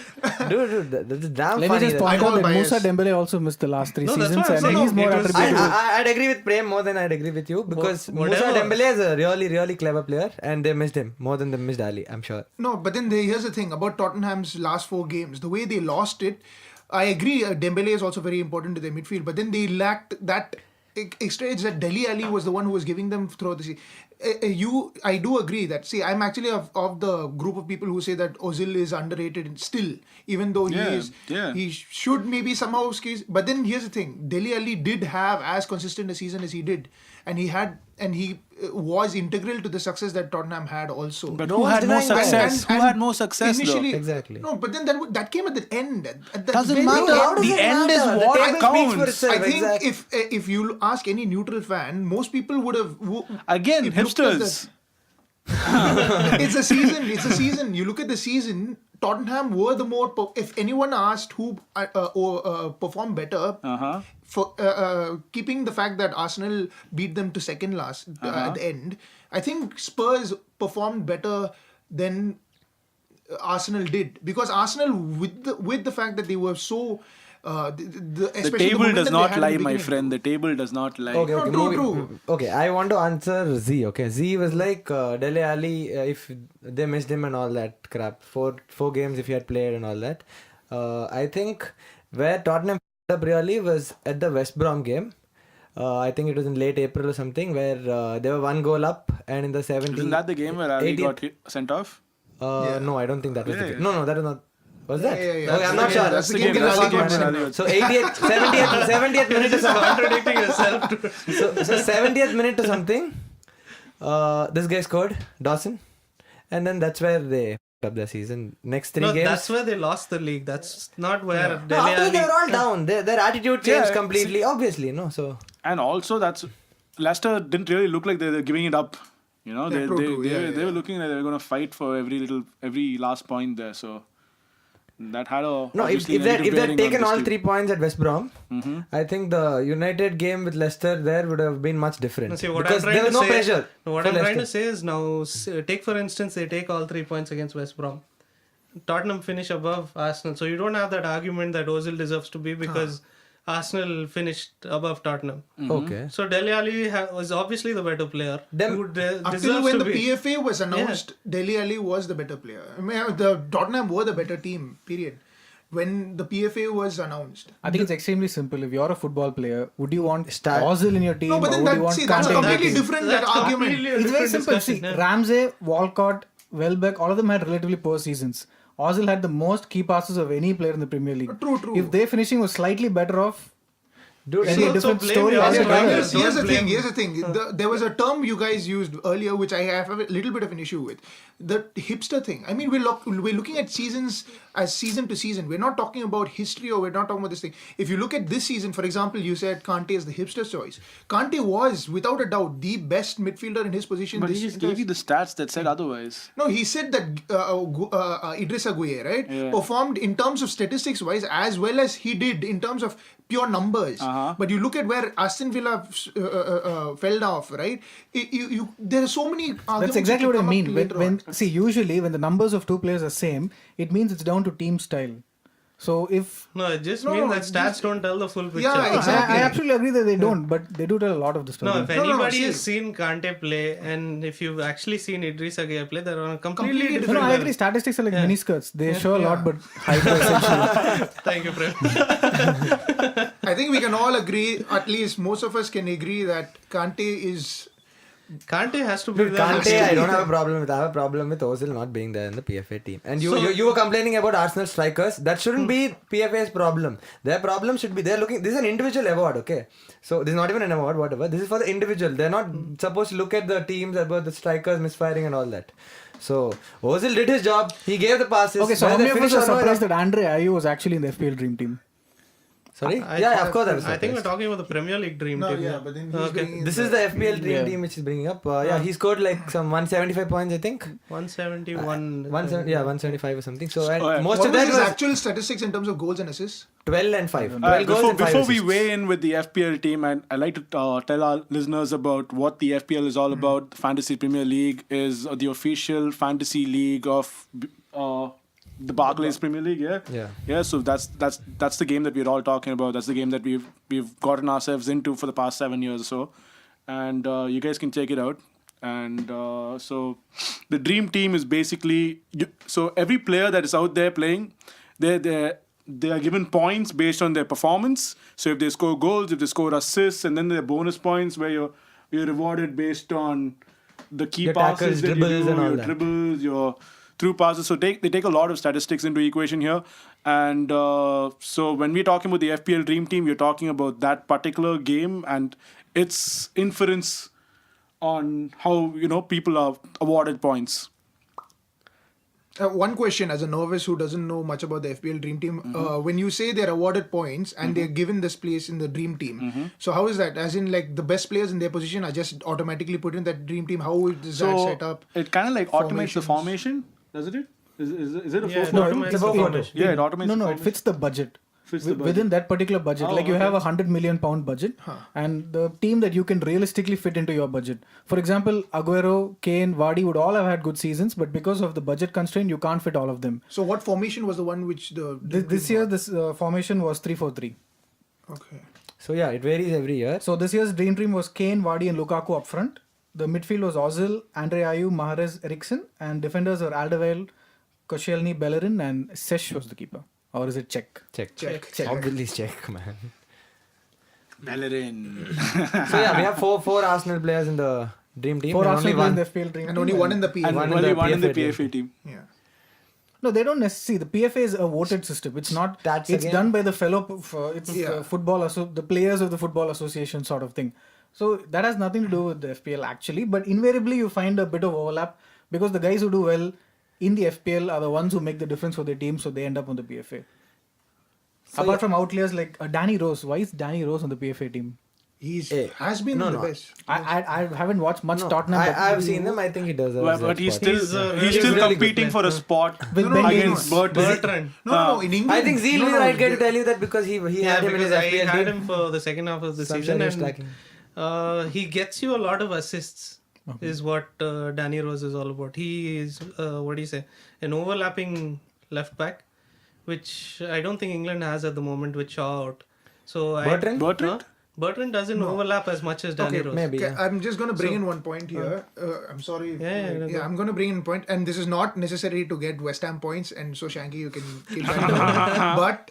Dude, that's damn Let me funny. just that- point I'm out all that Musa biased. Dembele also missed the last 3 No, that's seasons, what I'm and saying. he's more It was- attributable. I'd agree with Prem more than I'd agree with you because Musa whatever. Dembele is a really, really clever player and they missed him more than they missed Ali, I'm sure. No, but then here's the thing about Tottenham's last 4 games. The way they lost it, I agree. Dembele is also very important to their midfield, but then they lacked that extra edge that Dele Alli was the one who was giving them throughout the season. I do agree that. See, I'm actually of the group of people who say that Ozil is underrated still, even though he should maybe somehow squeeze. But then here's the thing: Dele Alli did have as consistent a season as he did, and he was integral to the success that Tottenham had also. But No who one's had more denying that. success? Who had more success initially? though? Exactly. No, but then that came at the end. At the Doesn't very matter. end. How does The it end is matter? The what table speaks for counts. itself. I think Exactly. if you ask any neutral fan, most people would have Again, if looked at hipsters. It's a season. It's a season. You look at the season. Tottenham were the more. If anyone asked who performed better, for keeping the fact that Arsenal beat them to second last at the end, I think Spurs performed better than Arsenal did, because Arsenal, with the fact that they were so. The Especially table momentum does they not had in lie, the my beginning. friend. The table does not lie. Okay, No, true. Okay, I want to answer Z. Okay, Z was like Dele Alli, if they missed him and all that crap. Four games if he had played and all that. I think where Tottenham f***ed up really was at the West Brom game. I think it was in late April or something, where they were 1 goal up, and in the 70th. Isn't that the game where Ali got sent off? No, I don't think that was the Yeah. game. No, that was not. Was that? Yeah. Okay, I'm not sure. That's the game that Ali got sent off. So 70th minute or something. Contradicting yourself. So 70th minute or something, this guy scored, Dawson, and then that's where they f***ed up their season. Next 3 No, games. that's where they lost the league. That's not where No, Dele after Alli. they were all down. Their attitude changed Yeah, completely, obviously, no? So And also, Leicester didn't really look like they were giving it up. You know, they were looking like they were going to fight for every last point there. So that had a no, if obviously negative they'd bearing on taken this all team. 3 points at West Brom, I think the United game with Leicester there would have been much different. No, see, what because I'm there trying was to no say, pressure. What for I'm trying to Leicester. say is now, take for instance, they take all 3 points against West Brom. Tottenham finish above Arsenal. So you don't have that argument that Ozil deserves to be because Arsenal finished above Tottenham. Okay. So Dele Alli was obviously the better player. Them- who Until deserves when to the be. PFA was announced, Dele Alli was the better player. I mean, the Tottenham were the better team, period. When the PFA was announced. I think it's extremely simple. If you're a football player, would you want Start- Ozil in your team, No, but or then would you want that's a Kante in your completely team? different That's argument. completely a It's very different simple. See, discussion, yeah. Ramsey, Walcott, Welbeck, all of them had relatively poor seasons. Ozil had the most key passes of any player in the Premier League. True. If their finishing was slightly better off, Dude, Maybe a Also different blame story your altogether. strikers. Here's the Don't thing. blame- Here's the thing. There was a term you guys used earlier, which I have a little bit of an issue with. The hipster thing. I mean, we're looking at seasons as season to season. We're not talking about history, or we're not talking about this thing. If you look at this season, for example, you said Kante is the hipster choice. Kante was, without a doubt, the best midfielder in his position. But this he just entire gave you the stats that said otherwise. No, he said that Idrissa Gueye, right, Yeah. performed in terms of statistics wise as well as he did in terms of pure numbers. But you look at where Aston Villa fell off, right? There are so many. that's exactly what I mean. See, usually when the numbers of two players are same, it means it's down to team style. So if No, it just No, means no, that stats don't tell the full picture. Yeah, exactly. I absolutely agree that they don't, but they do tell a lot of the story. No, if no, anybody see- has seen Kante play, and if you've actually seen Idrissa Gueye play, they're on a completely Completely different No, I level. agree. Statistics are like miniskirts. They show a lot, but hide the essential. Thank you, Prem. I think we can all agree, at least most of us can agree, that Kante is. Kante has to be there. Kante, I don't have a problem with. I have a problem with Ozil not being there in the PFA team. And So- you were complaining about Arsenal strikers. That shouldn't be PFA's problem. Their problem should be they're looking. This is an individual award, okay? So this is not even an award, whatever. This is for the individual. They're not supposed to look at the teams about the strikers misfiring and all that. So Ozil did his job. He gave the passes. Okay, so how Whether many they of us are finish or not- surprised that Andre Ayew was actually in the FPL Dream Team? Sorry? I Yeah, of course I was I think we're surprised. talking about the Premier League dream No, team. yeah, but then he's Okay. bringing in This is the FPL dream Yeah. team which is bringing up. Yeah, he scored like some 175 points, I think. 171. 175 or something. So and Oh, yeah. most What of was that his was actual statistics in terms of goals and assists? 12 and 5. 12 Alright, goals and 5 before we assists. weigh in with the FPL team, and I'd like to tell our listeners about what the FPL is all about. The Fantasy Premier League is the official fantasy league of the Barclays Premier League. Yeah. So that's the game that we're all talking about. That's the game that we've gotten ourselves into for the past 7 years or so, and you guys can check it out. And so the dream team is basically so every player that is out there playing, they are given points based on their performance. So if they score goals, if they score assists, and then there are bonus points where you're rewarded based on the key Your passes tackles, that you dribbles do, and all your that. dribbles, your through passes. So they take a lot of statistics into equation here. And so when we're talking about the FPL Dream Team, we're talking about that particular game and its inference on how people are awarded points. One question as a novice who doesn't know much about the FPL Dream Team. When you say they're awarded points and they're given this place in the Dream Team, so how is that? As in, like, the best players in their position are just automatically put in that Dream Team? How is that set up? It kind of like automates the formation, doesn't it? Is it a 4-4? No, automates it's the about- formation. Yeah, it automates No, the it fits the budget. Fits the budget. Within that particular budget. Oh, Like you okay. have a £100 million budget and the team that you can realistically fit into your budget. For example, Aguero, Kane, Vardy would all have had good seasons, but because of the budget constraint, you can't fit all of them. So what formation was the one which the This year, this formation was 3-4-3. Okay. So yeah, it varies every year. So this year's Dream Team was Kane, Vardy and Lukaku up front. The midfield was Ozil, Andre Ayew, Mahrez, Eriksen, and defenders were Alderweireld, Koscielny, Bellerin, and Sesh was the keeper. Or is it Czech? Check. Check. Obviously check, man. Bellerin. So yeah, we have four Arsenal players in the Dream Team. Four and Arsenal only players in one. the FPL Dream And Team. only one in the PFA. And One in only the one in the PFA PFA team. Yeah. No, they don't necessarily. The PFA is a voted system. It's not. That's it's again- done by the fellow. It's Yeah. the players of the football association sort of thing. So that has nothing to do with the FPL actually. But invariably, you find a bit of overlap because the guys who do well in the FPL are the ones who make the difference for their team. So they end up on the PFA. So Apart from outliers like Danny Rose, why is Danny Rose on the PFA team? Has been no, the no. best. I haven't watched much No, Tottenham. but I've seen them. I think he does. But he's still He's a he's really still really competing good for player. a spot With No, no, Ben against Davies. Bertrand. No. In England. I think Zeal no, is no, the right guy yeah. to tell you that because he Yeah, had him in his because I FPL had team. him for the second half of the Some season, serious and lacking. he gets you a lot of assists. Is what Danny Rose is all about. He is what do you say, an overlapping left back, which I don't think England has at the moment with Shaw out. So Bertrand? Bertrand? Bertrand doesn't overlap as much as Danny Okay, Rose. maybe. Okay, Yeah. I'm just going to bring in one point here. I'm sorry. I'm going to bring in a point, and this is not necessary to get West Ham points, and so Shanky, you can kill that. But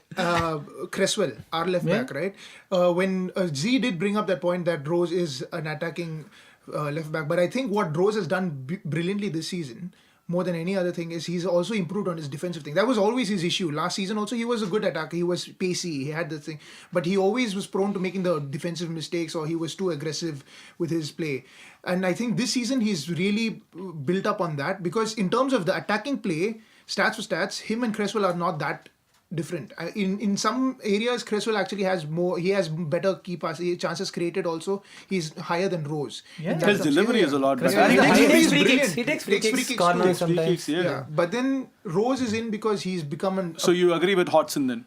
Cresswell, our left back, right? When Z did bring up that point that Rose is an attacking left back, but I think what Rose has done brilliantly this season, more than any other thing, is he's also improved on his defensive thing. That was always his issue. Last season also, he was a good attacker. He was pacey. He had the thing. But he always was prone to making the defensive mistakes or he was too aggressive with his play. And I think this season, he's really built up on that because in terms of the attacking play, stats for stats, him and Cresswell are not that different. In some areas, Cresswell actually has more. He has better key chances created. Also, he's higher than Rose. Yeah. In that His terms. delivery Yeah, is a lot Cresswell better. is the highest. takes He's free brilliant. kicks. He takes free kicks, too. corners Free sometimes. kicks, yeah. Yeah, but then Rose is in because he's become an. So you agree with Hodgson then?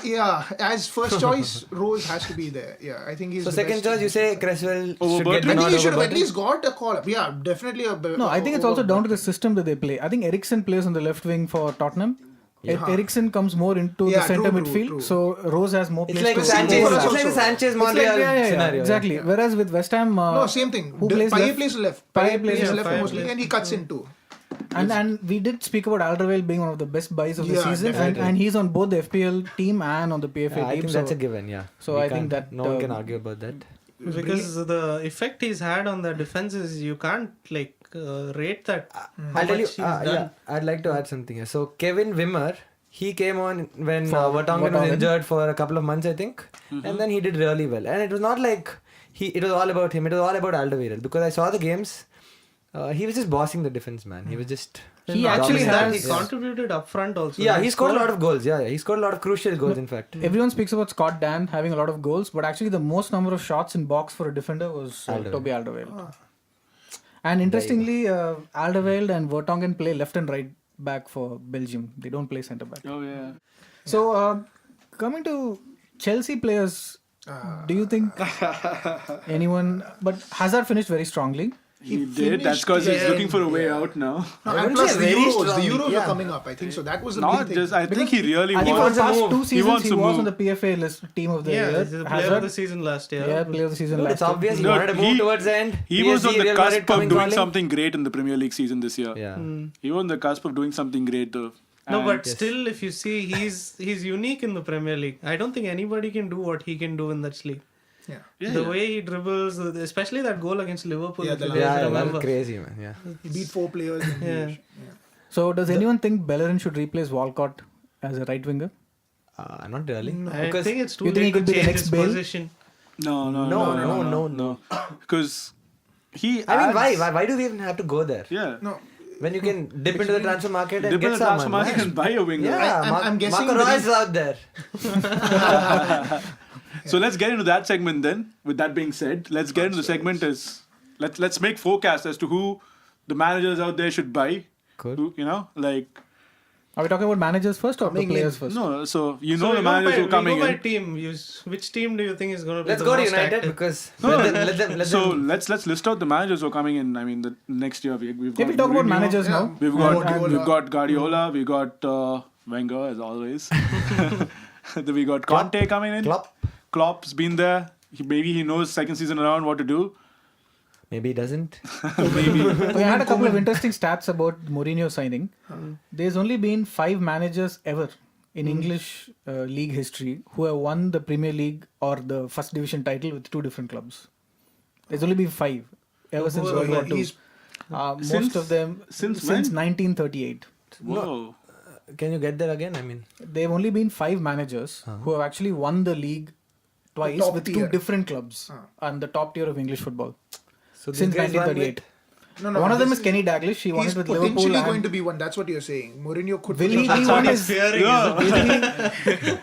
Yeah, as first choice, Rose has to be there. Yeah, I think he's. So the second best. choice, you say Cresswell Over should get Bertrand? the I nod think he should over have at Bertrand? least got a call up. Yeah, definitely a. No, I think it's also down to the system that they play. I think Eriksen plays on the left wing for Tottenham. Eriksen comes more into the Yeah, center true, midfield, true. so Rose has more It's place like to Sanchez. overlap. It's like the Sanchez It's like- Monreal yeah, scenario. exactly. Whereas with West Ham, No, same thing. Who plays Payet left? plays left. Payet Payet plays plays left. left Payet mostly, plays- and he cuts in too. and we did speak about Alderweireld being one of the best buys of the Yeah, season, definitely. and he's on both the FPL team and on the PFA Yeah, I team. think that's a given, yeah. so We I think can't- that, no one can argue about that. Because the effect he's had on the defenses, you can't rate that. I'll tell you, much he's done. yeah, I'd like to add something here. So Kevin Wimmer, he came on when Vertonghen was Vertonghen. injured for a couple of months, I think, and then he did really well. And it was not like it was all about him. It was all about Alderweireld because I saw the games. He was just bossing the defense, man. He was just. He actually dominant. has- He contributed up front also. Yeah, he scored a lot of goals. Yeah, he scored a lot of crucial goals. In fact, Everyone speaks about Scott Dan having a lot of goals, but actually the most number of shots in box for a defender was Toby Alderweireld. And interestingly, Alderweireld and Vertonghen play left and right back for Belgium. They don't play centre back. Oh yeah. So coming to Chelsea players, do you think anyone? But Hazard finished very strongly. He did. That's because he's looking for a way out now. No, I and wouldn't plus say the very Euros. strong. The Euros Yeah. are coming up. I think so. That was the Not big thing. just. I think he really I think for wants. the past move. 2 He seasons wants he to was move. on the PFA list, team of the Yeah, year. he's the player of the season last year. Yeah, player of the season Dude, last it's year. obvious he No, wanted to move towards the end. He was on PSG, the Real Madrid cusp of coming doing calling. something great in the Premier League season this year. Yeah. He was on the cusp of doing something great though. No, And- but still, if you see, he's unique in the Premier League. I don't think anybody can do what he can do in that league. Yeah. The way he dribbles, especially that goal against Liverpool. Yeah, if you the guys Yeah, that remember. was crazy, man. Yeah. He beat 4 players. And Yeah. So does anyone think Bellerin should replace Walcott as a right winger? Not really. I Because think it's too You think he late to could be the change next his Bale? position. No. Because he. I mean, adds- why do we even have to go there? Yeah. No, when you can dip into the transfer market and Dip in get the transfer someone. market and buy a winger. Yeah, I'm guessing Marco that Reus is out there. So let's get into that segment then. With that being said, let's get into the segment as let's make forecasts as to who the managers out there should buy. Cool. Who, like Are we talking about managers first or the players first? no. So So the managers who are coming we go by in. team. Which team do you think is going to be Let's the go to most United active? because No, let them. So let's list out the managers who are coming in. I mean, the next year we've got. Yeah, we'll talk about Mourinho, managers now. We've Guardiola. got Guardiola. We got Wenger as always. Then we got Conte coming in. Klopp's been there. Maybe he knows second season around what to do. Maybe he doesn't. Maybe. We had a couple of interesting stats about Mourinho signing. There's only been 5 managers ever in English league history who have won the Premier League or the first division title with 2 different clubs. There's only been 5 ever since World War II. Most of them since since when? 1938. Whoa. Can you get there again? I mean, They've only been 5 managers who have actually won the league twice top with tier. 2 different clubs and the top tier of English football so since 1938. One of them is Kenny Dalglish. He won He's it with potentially Liverpool. going and to be one. That's what you're saying. Mourinho could. Will he be That's one? what Is, I'm fearing.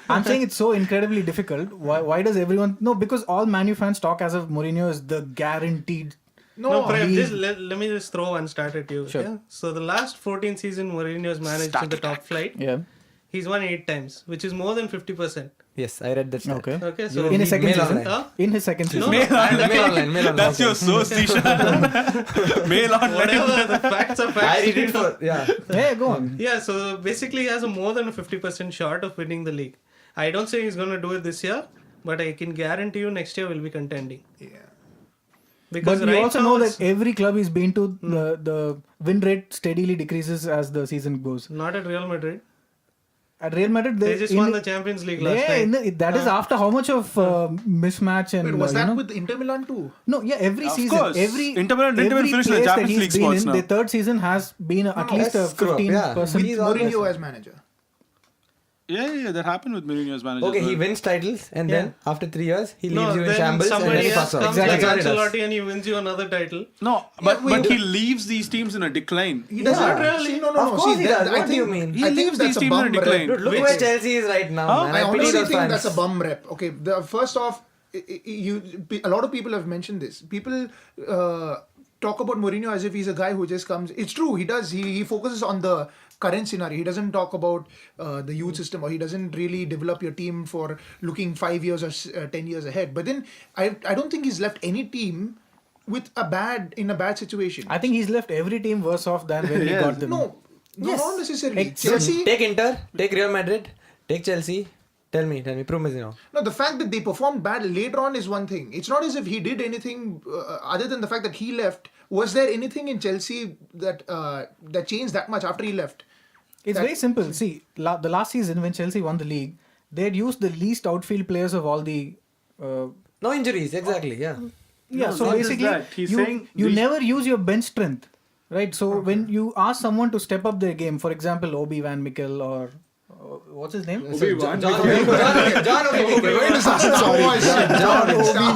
I'm saying it's so incredibly difficult. Why does everyone? No, because all Man U fans talk as if Mourinho is the guaranteed. No, Prem, let me just throw one stat at you. Sure. Yeah? So the last 14 season Mourinho has managed in the top flight. Yeah. He's won 8 times, which is more than 50%. yes, I read that. Stat. Okay. Okay, so In his second Mail season. online. Huh? In his second season. Mail online. That's your source, Tisha. Mail online. whatever the facts are I facts. read it for Hey, go on. Yeah, so basically he has a more than a 50% shot of winning the league. I don't say he's going to do it this year, but I can guarantee you next year we'll be contending. Yeah. Because But you right also now know it's that every club he's been to, the win rate steadily decreases as the season goes. not at Real Madrid. At Real Madrid, They just won the Champions League last night. that is after how much of mismatch and Wait, was that you know? with Inter Milan too? No, yeah, every Of season, course. every Inter Milan didn't even every finish in the place that Champions he's League been spots in, now. the third season has been at least a let's screw up, yeah. 15%. With He's always- Mourinho as manager. Yeah, that happened with Mourinho as manager. Okay, as he well. wins titles and then after 3 years he leaves No, you in then shambles and then somebody he else fucks off. comes Exactly. like That's what he does. Ancelotti and he wins you another title. No, but he leaves these teams in a decline. He doesn't Yeah. really. See, no. Of course See, he does. I What do you think- mean? He I think leaves that's these a teams in a bum decline. rep. Dude, look Wait, where wait. Chelsea is right now, man. I I pity honestly those think fans. that's a bum rep. Okay, first off, a lot of people have mentioned this. People talk about Mourinho as if he's a guy who just comes. It's true, he does. He focuses on the current scenario. He doesn't talk about the youth system, or he doesn't really develop your team for looking 5 years or 10 years ahead. But then I don't think he's left any team with in a bad situation. I think he's left every team worse off than when he Yes. got them. No, Yes. not necessarily. Except- Chelsea. Take Inter, take Real Madrid, take Chelsea. Tell me, prove me now. No, the fact that they performed bad later on is one thing. It's not as if he did anything other than the fact that he left. Was there anything in Chelsea that changed that much after he left? It's very simple. See, the last season when Chelsea won the league, they had used the least outfield players of all the. No injuries, exactly, yeah. Yeah, No, so not just basically, that. He's saying you these- never use your bench strength, right? So when you ask someone to step up their game, for example, Obi Van Mikkel or what's his name? John Obi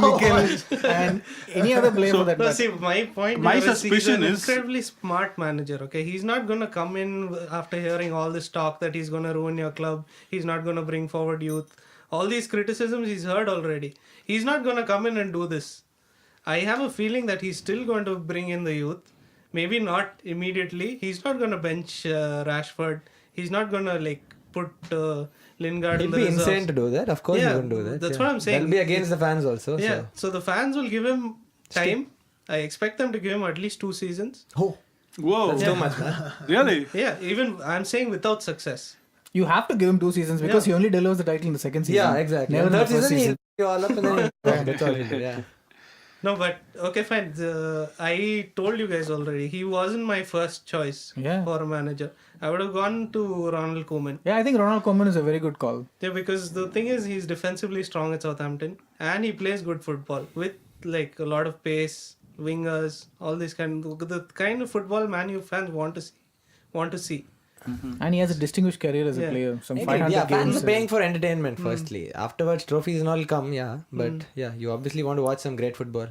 Mikkel and any other player for that No, matter. see, my point My here is suspicion he's an is- incredibly smart manager. Okay, he's not gonna come in after hearing all this talk that he's gonna ruin your club. He's not gonna bring forward youth. All these criticisms he's heard already. He's not gonna come in and do this. I have a feeling that he's still going to bring in the youth. Maybe not immediately. He's not gonna bench Rashford. He's not gonna put Lingard He'll in the be reserves. insane to do that. Of course Yeah, he wouldn't do that. that's yeah. what I'm saying. That'll be against the fans also. Yeah, so the fans will give him time. I expect them to give him at least 2 seasons. So. Whoa. That's too much, man. Really? Yeah, even I'm saying without success. You have to give him 2 seasons because he only delivers the title in the second season. Yeah, exactly. Never And in the third first season, season. he'll you all up and then that's all he'll do, yeah. No, but okay, fine. I told you guys already. He wasn't my first choice for a manager. I would have gone to Ronald Koeman. Yeah, I think Ronald Koeman is a very good call. Yeah, because the thing is, he's defensively strong at Southampton and he plays good football with a lot of pace, wingers, all this the kind of football Man U fans want to see. Mm-hmm. And he has a distinguished career as a player. Some 500 Yeah, fans games. are paying for entertainment firstly. Afterwards, trophies and all come, yeah. But yeah, you obviously want to watch some great football.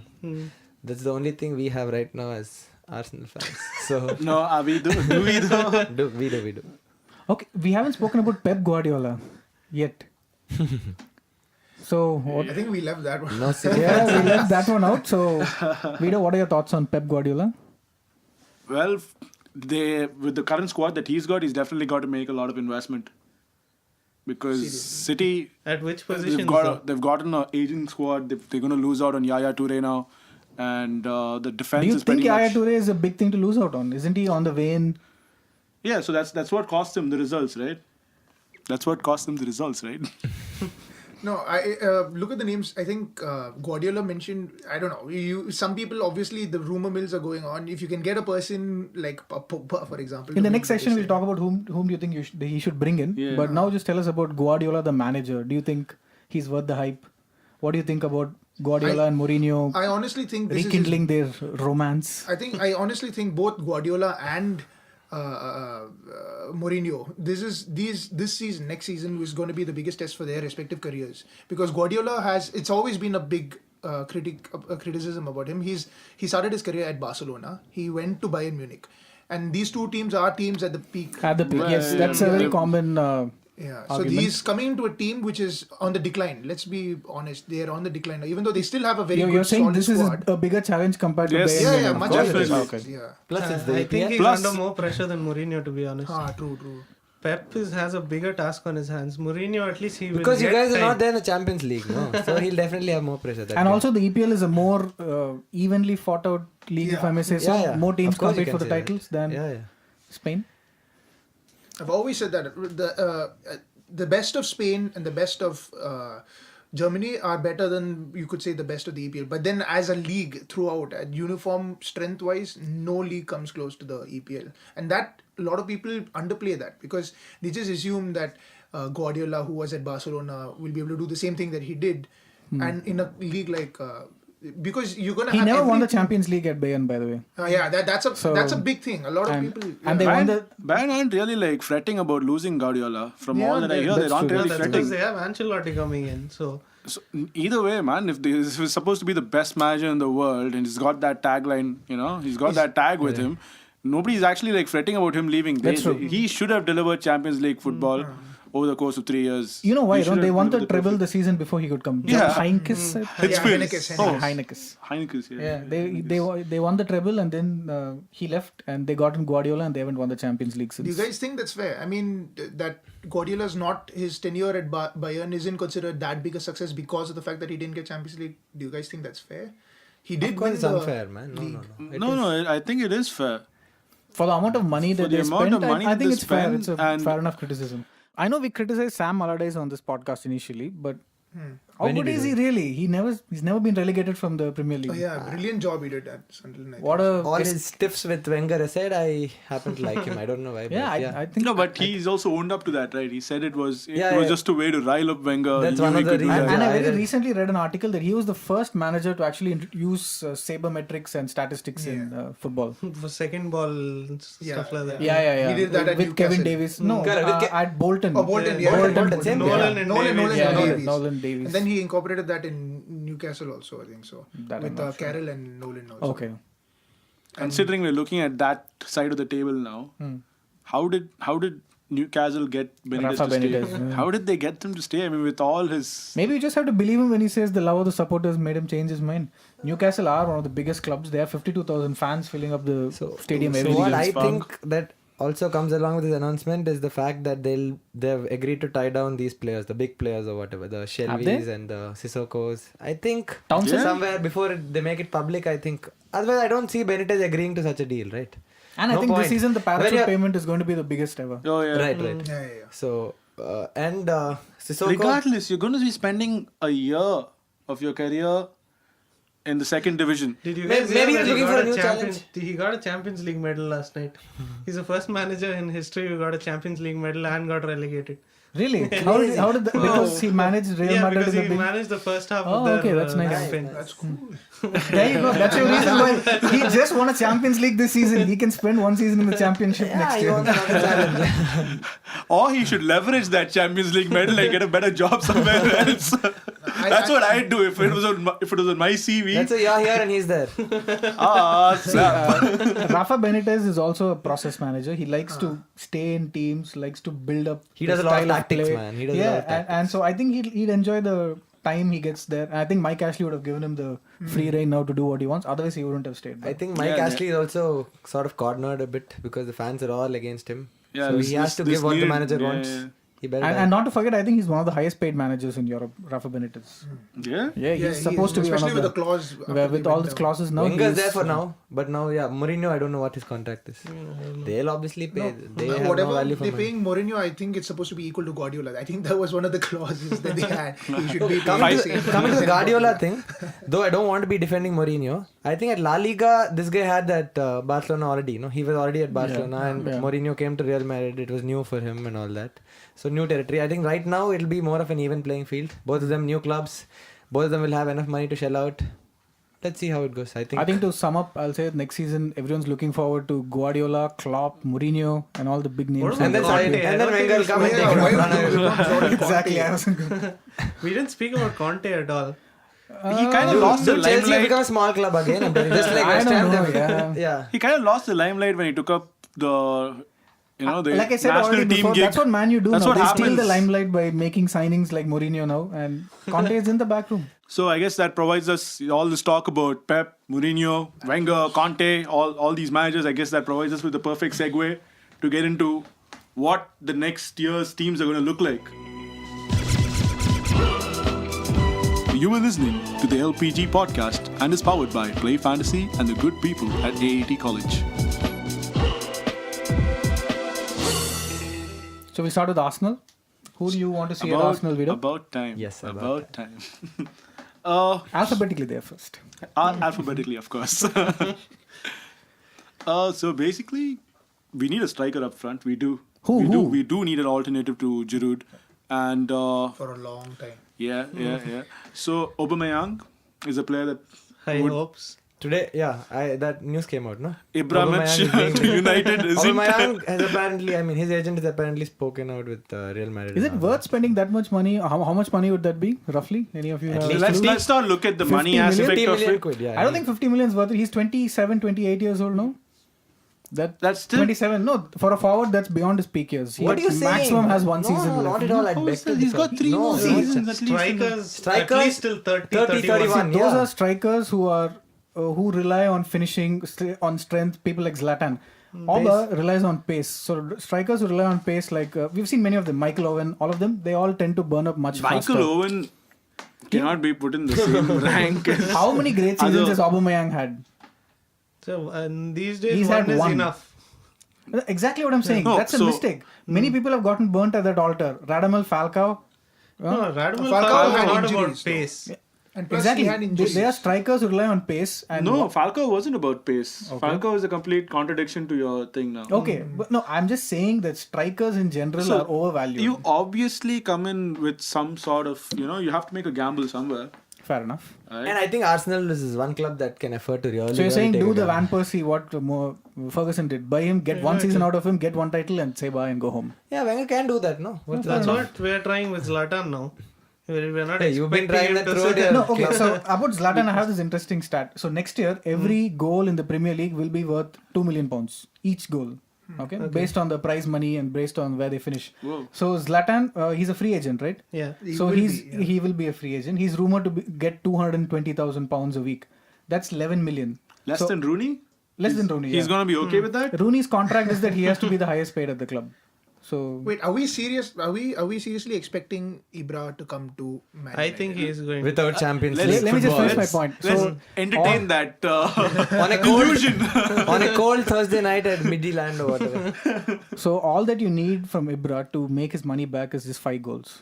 That's the only thing we have right now as Arsenal fans. So No, we do. Do we though? we do. Okay, we haven't spoken about Pep Guardiola yet. So, I think we left that one. No serious. yeah, we left that one out. So, Vito, what are your thoughts on Pep Guardiola? Well, with the current squad that he's got, he's definitely got to make a lot of investment. Because City, At which position? they've gotten an aging squad. They're going to lose out on Yaya Toure now. And the defense Do you is think pretty Yaya much... Toure is a big thing to lose out on? Isn't he on the way in? Yeah, so that's what cost him the results, right? That's what cost him the results, right? No, I look at the names. I think Guardiola mentioned. I don't know. Some people, obviously, the rumor mills are going on. If you can get a person like Pogba, for example. In the to next make section, we'll this talk about whom do you think he should bring in. Yeah. But now just tell us about Guardiola, the manager. Do you think he's worth the hype? What do you think about Guardiola and Mourinho I honestly think this rekindling their romance? I honestly think both Guardiola and Mourinho. This season, next season is going to be the biggest test for their respective careers, because Guardiola it's always been a big criticism about him. He started his career at Barcelona. He went to Bayern Munich, and these two teams are teams at the peak. At the peak, yes, Yeah, that's a yeah. very common. Yeah, so argument. he's coming into a team which is on the decline. Let's be honest, they are on the decline now. Even though they still have a very You're good saying solid this is squad. a bigger challenge compared to Yes. Bayern Yeah, Munich. yeah, Of much course. better. Okay. Yeah. Plus it's the I think EPL. he's Plus- under more pressure than Mourinho, to be honest. True. Pep has a bigger task on his hands. Mourinho, at least he will Because you get guys are time. not there in the Champions League, no? So he'll definitely have more pressure. That And way. also the EPL is a more evenly fought out league, if I may say so. Yeah, yeah. More teams Of course you compete for the can say that. titles than Yeah. Spain. I've always said that the best of Spain and the best of Germany are better than, you could say, the best of the EPL. But then as a league throughout, at uniform strength wise, no league comes close to the EPL. And that, a lot of people underplay that, because they just assume that Guardiola, who was at Barcelona, will be able to do the same thing that he did. And in a league like... because you're going to He have... never won the every- Champions League at Bayern, by the way. yeah, that's a big thing. A lot of And- people... and they yeah. won the. Bayern aren't really like fretting about losing Guardiola. From Yeah, all that I they- hear, they that's aren't true. really That's fretting. because they have Ancelotti coming in. So So, either way, man, if this was supposed to be the best manager in the world and he's got that tagline, he's got that tag with him, nobody's actually like fretting about him leaving. That's true. He should have delivered Champions League football over the course of 3 years. You know why? He should They have won the delivered treble trophy. the season before he could come. Yeah. Heinkes. Heinekes. Heinekes. Yeah. Yeah, they won the treble and then he left and they got in Guardiola and they haven't won the Champions League since. Do you guys think that's fair? I mean, that Guardiola's not, his tenure at Bayern isn't considered that big a success because of the fact that he didn't get Champions League. Do you guys think that's fair? He did Of course win it's the unfair, man. No. No, I think it is fair. For the amount of money For that the they amount spent, of money I that think they it's fair. spend It's a and- fair enough criticism. I know we criticized Sam Allardyce on this podcast initially, but how When good did is he he really? He's never been relegated from the Premier League. Oh, yeah, brilliant job he did at Sunderland. What a All his stiffs with Wenger aside, I happen to like him. I don't know why. yeah, but I think No, but he's also owned up to that, right? He said it was Yeah. just a way to rile up Wenger. That's He one knew of he the could do reasons. that. and I I very read- recently read an article that he was the first manager to actually use sabermetrics and statistics in football. for second ball and stuff like that. Yeah. He did that at with Kevin Newcastle. Davis. No, Correct, with at Bolton. Oh, Bolton, yeah. Bolton, same Nolan thing. and Nolan Davies. Yeah, Davies. Nolan Davies. And then he incorporated that in Newcastle also, I think so. That I'm with not sure. Carroll and Nolan also. Okay. Considering we're looking at that side of the table now, how did Newcastle get Benitez Rafa to stay? Benitez, yeah. How did they get him to stay? I mean, with all his... Maybe you just have to believe him when he says the love of the supporters made him change his mind. Newcastle are one of the biggest clubs. They have 52,000 fans filling up the stadium every what year. I Spark. think that also comes along with this announcement is the fact that they've agreed to tie down these players, the big players or whatever, the Shelby's and the Sissokos. I think Townsend? somewhere before they make it public, I think. Otherwise, I don't see Benitez agreeing to such a deal, right? And I No think point. this season the When parachute you're- payment is going to be the biggest ever. Oh, yeah. Right. Yeah. So, and Sissoko. Regardless, you're going to be spending a year of your career in the second division. Did you Maybe guys hear he's that he looking got for a a new Champions? He got a Champions League medal last night. He's the first manager in history who got a Champions League medal and got relegated. Really? How did that? Because he managed Real Yeah, Madrid because in he the big... managed the first half Oh, of their okay, that's nice. campaign. That's cool. There you go. That's your reason why he just won a Champions League this season. He can spend one season in the championship next he year. wants another challenge. Or he should leverage that Champions League medal and get a better job somewhere else. That's what I'd do if it was on my CV. That's why you're here and he's there. Rafa Benitez is also a process manager. He likes to stay in teams, likes to build up. He does a lot of tactics, man. He does a lot of tactics. And so I think he'd enjoy the time he gets there. And I think Mike Ashley would have given him the free reign now to do what he wants. Otherwise, he wouldn't have stayed. I think Mike Ashley is also sort of cornered a bit because the fans are all against him. Yeah, so he has to give what the manager wants. Yeah. He better And not to forget, I think he's one of the highest paid managers in Europe, Rafa Benitez. Yeah? Yeah, he's supposed to be one especially of with the clause. with all his clauses now. Wenger's there for now, but now, Mourinho, I don't know what his contract is. They'll obviously pay. They have whatever no value for they're money. paying Mourinho, I think it's supposed to be equal to Guardiola. I think that was one of the clauses that they had. He should be Coming paid. to the Guardiola thing, though I don't want to be defending Mourinho, I think at La Liga, this guy had that Barcelona already. He was already at Barcelona and Mourinho came to Real Madrid. It was new for him and all that. So new territory. I think right now it'll be more of an even playing field. Both of them new clubs. Both of them will have enough money to shell out. Let's see how it goes. I think to sum up, I'll say next season everyone's looking forward to Guardiola, Klopp, Mourinho, and all the big names. and then Wenger will come and take it. Exactly. We didn't speak about Conte at all. He kind of lost the Chelsea limelight. become a small club again. I'm telling you, just like I West don't Ham. know, Yeah. He kind of lost the limelight when he took up the the like I said national already team before, gig. that's what Man U do That's now. what They steal happens. the limelight by making signings like Mourinho now, and Conte is in the back room. So I guess that provides us all this talk about Pep, Mourinho, Wenger, Conte, all these managers. I guess that provides us with the perfect segue to get into what the next year's teams are going to look like. You were listening to the LPG Podcast and is powered by Play Fantasy and the good people at AAT College. So we start with Arsenal. Who do you want to see at Arsenal, Vito? About time. Yes, about time. Alphabetically there first. Alphabetically, of course. So basically, we need a striker up front. We do. Who? We do need an alternative to Giroud. And For a long time. yeah. So Aubameyang is a player that High would- hopes. Today, that news came out, no? Abramovich Aubameyang is to being- United isn't. Aubameyang has apparently, his agent has apparently spoken out with Real Madrid. Is it worth spending that much money? How much money would that be, roughly? Any of you At have? least Let's not look at the 50 money million? aspect 50 of million it. quid, yeah. I don't think 50 million is worth it. He's 27, 28 years old now. That's still 27. No, for a forward, that's beyond his peak years. He What are you saying? maximum has one season No, left. not at all. I How beg is to that? He's differ. got 3 No, more no, seasons at least. Strikers at Strikers, least till 30, 30, 31. 31. Those Yeah. are strikers who are who rely on finishing, on strength. People like Zlatan. Auba relies on pace. So strikers who rely on pace, like we've seen many of them. Michael Owen, all of them, they all tend to burn up much faster. Michael Owen cannot be put in the same rank as How many great seasons Other- has Aubameyang had? So, and these days, He's one had is one. enough. Exactly what I'm saying. No, That's a so- mistake. Many people have gotten burnt at that altar. Radamel Falcao. No, Radamel Falcao Falcao had is not injuries, about though. pace. And plus Exactly. he had injuries. They are strikers who rely on pace. And No, Falcao wasn't about pace. Okay. Falcao is a complete contradiction to your thing now. Okay, but no, I'm just saying that strikers in general So, are overvalued. You obviously come in with some sort of, you have to make a gamble somewhere. Fair enough. Right? And I think Arsenal is one club that can afford to really. So you're saying take do a the gamble. Van Persie what Ferguson did. Buy him, get one season out of him, get one title and say bye and go home. Yeah, Wenger can do that, no? What's That's that? what we're trying with Zlatan now. We're not Hey, you've been expecting trying him that to throughout sit- your- No, okay, so about Zlatan, I have this interesting stat. So next year, every goal in the Premier League will be worth £2 million. Each goal. Okay? Based on the prize money and based on where they finish. Whoa. So Zlatan, he's a free agent, right? Yeah. So he will be a free agent. He's rumored to get £220,000 a week. That's 11 million. Less So- than Rooney? Less than Rooney. He's yeah. going to be okay with that? Rooney's contract is that he has to be the highest paid at the club. So Wait, are we serious? Are we seriously expecting Ibra to come to Man I United? think he is going Without Champions Let's- League let me just football. finish my point. Let's So entertain that on a cold, illusion. on a cold Thursday night at Midland or whatever. So all that you need from Ibra to make his money back is just 5 goals.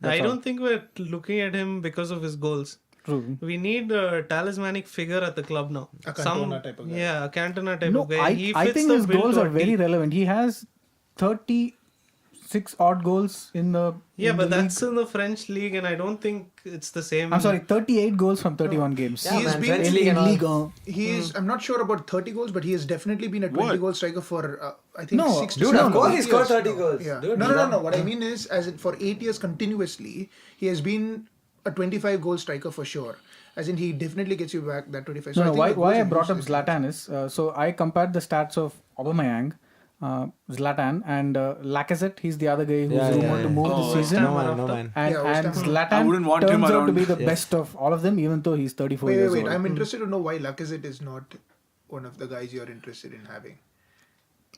I don't think we're looking at him because of his goals. True. We need a talismanic figure at the club now. A Cantona type of guy. Yeah, a Cantona type No, of guy. I think the his bill goals to are a very T. relevant. He has 36 odd goals in the Yeah, in but the that's league. in the French league, and I don't think it's the same. I'm sorry, 38 goals from 31 games. Yeah, He's man, been French in league and all. Ligue 1. He is. I'm not sure about 30 goals, but he has definitely been a 20 What? goal striker for I think No, 6 to Dude, 7 of course years. he scored 30 No, goals. Yeah. Dude, No. What I mean is, as in for 8 years continuously, he has been a 25 goal striker for sure. As in, he definitely gets you back that 25. No, I no, think why I goals brought up usually- Zlatan is so I compared the stats of Aubameyang, Zlatan, and Lacazette. He's the other guy who's rumored to move this season. No man. And, Yeah, and West Ham. Zlatan I wouldn't want turns him out to around. be the best of all of them, even though he's 34 Wait, years wait. old. I'm interested to know why Lacazette is not one of the guys you're interested in having.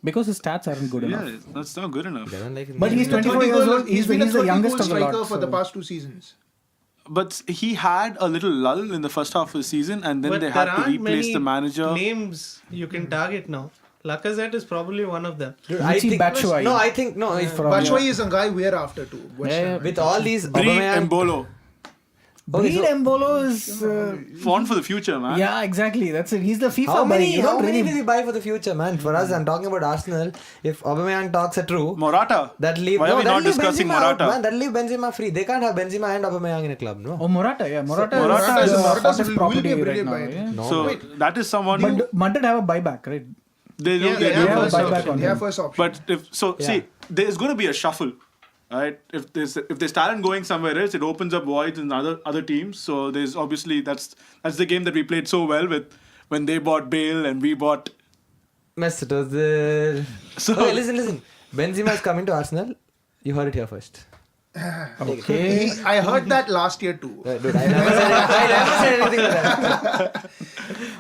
Because his stats aren't good enough. Yeah, that's not good enough. But he's 24 30 years goal- old. He's been a the 30 youngest goal of the striker lot. for the so- past 2 seasons. But he had a little lull in the first half of the season, and then But they there had to aren't replace many the manager. names you can target now. Lacazette is probably one of them. Dude, Michy Batshuayi. No, I think no. If, From- Batshuayi is a guy we're after too. West Yeah, Ham. with all these Bree Aubameyang, Mbolo. Breed Mbolo is. Font for the future, man. Yeah, exactly. That's it. He's the FIFA how buy. many You don't will really. we buy for the future, man? For us, I'm talking about Arsenal. If Aubameyang talks are true, Morata. that leave Why are we that'll not leave discussing Benzema out, Morata? man. That'll leave Benzema free. They can't have Benzema and Aubameyang in a club, no? Oh, Morata. Yeah, Morata Morata is is- the Morata's hottest will property be a right brilliant now. buy. Yeah. No. So that is someone. But Madrid have a buyback, right? they do. Yeah, they they do. have Yeah, first buyback option. on They him. have first option. But see, there's going to be a shuffle, right? If there's talent going somewhere else, it opens up voids in other teams. So there's obviously that's the game that we played so well with when they bought Bale and we bought. Mesut Ozil. So Okay, listen. Benzema is coming to Arsenal. You heard it here first. Okay. I heard that last year too. Dude, I never said anything like that.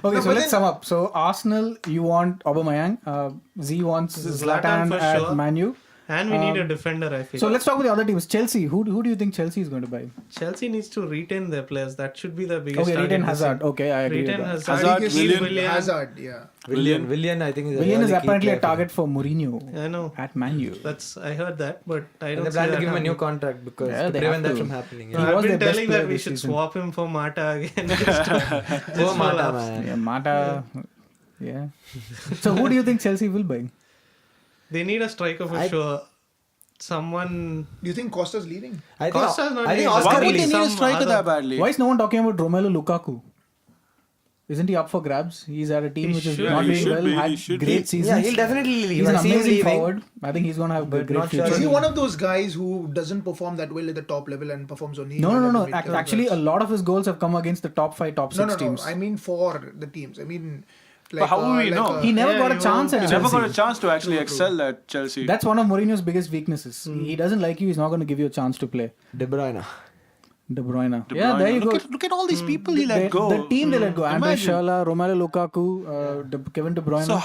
Okay, so but let's sum up. So Arsenal, you want Aubameyang. Z wants Zlatan Zlatan for at sure. Man U. And we need a defender, I feel. So let's talk about the other teams. Chelsea. Who do you think Chelsea is going to buy? Chelsea needs to retain their players. That should be the biggest Okay, target retain this Hazard. year. Okay, I agree Retain with that. Hazard. Hazard, Keep Willian. Hazard, yeah. Willian, I think is a Willian is really key apparently player a for target for Mourinho I know. at Man U. I heard that, but I them. don't And they see plan to that give him a new happening. contract because Yeah, to they prevent have that to. from happening. He No, Yeah. was I've their been best telling player that we this should season. swap him for Mata again. Oh, Mata, man. Yeah, Mata. Yeah. So who do you think Chelsea will buy? They need a striker for sure. Someone. Do you think Costa's leaving? I think, Costa's not I think leaving. Oscar why would they released need a some striker other- that badly? Why is no one talking about Romelu Lukaku? Isn't he up for grabs? He's at a team He which is should not be. doing He should well. be. He Had should great be. seasons. Yeah, he'll definitely leave. He's an I see him amazing leaving. forward. I think he's going to have a But great not sure. future. Is he one of those guys who doesn't perform that well at the top level and performs only? No. well at the mid-level Actually, a clubs? lot of his goals have come against the top 5, top 6 no. teams. I mean for the teams. I mean, But how will we know? He never Yeah, got a you chance won't at He never Chelsea. got a chance to actually excel at Chelsea. That's one of Mourinho's biggest weaknesses. He doesn't like you. He's not going to give you a chance to play. De Bruyne. De Bruyne. De Yeah, Bruyne. there you look go. look at all these people he let They- go. The team they let go. Andre Imagine. Schürrle, Romelu Lukaku, Kevin De Bruyne. So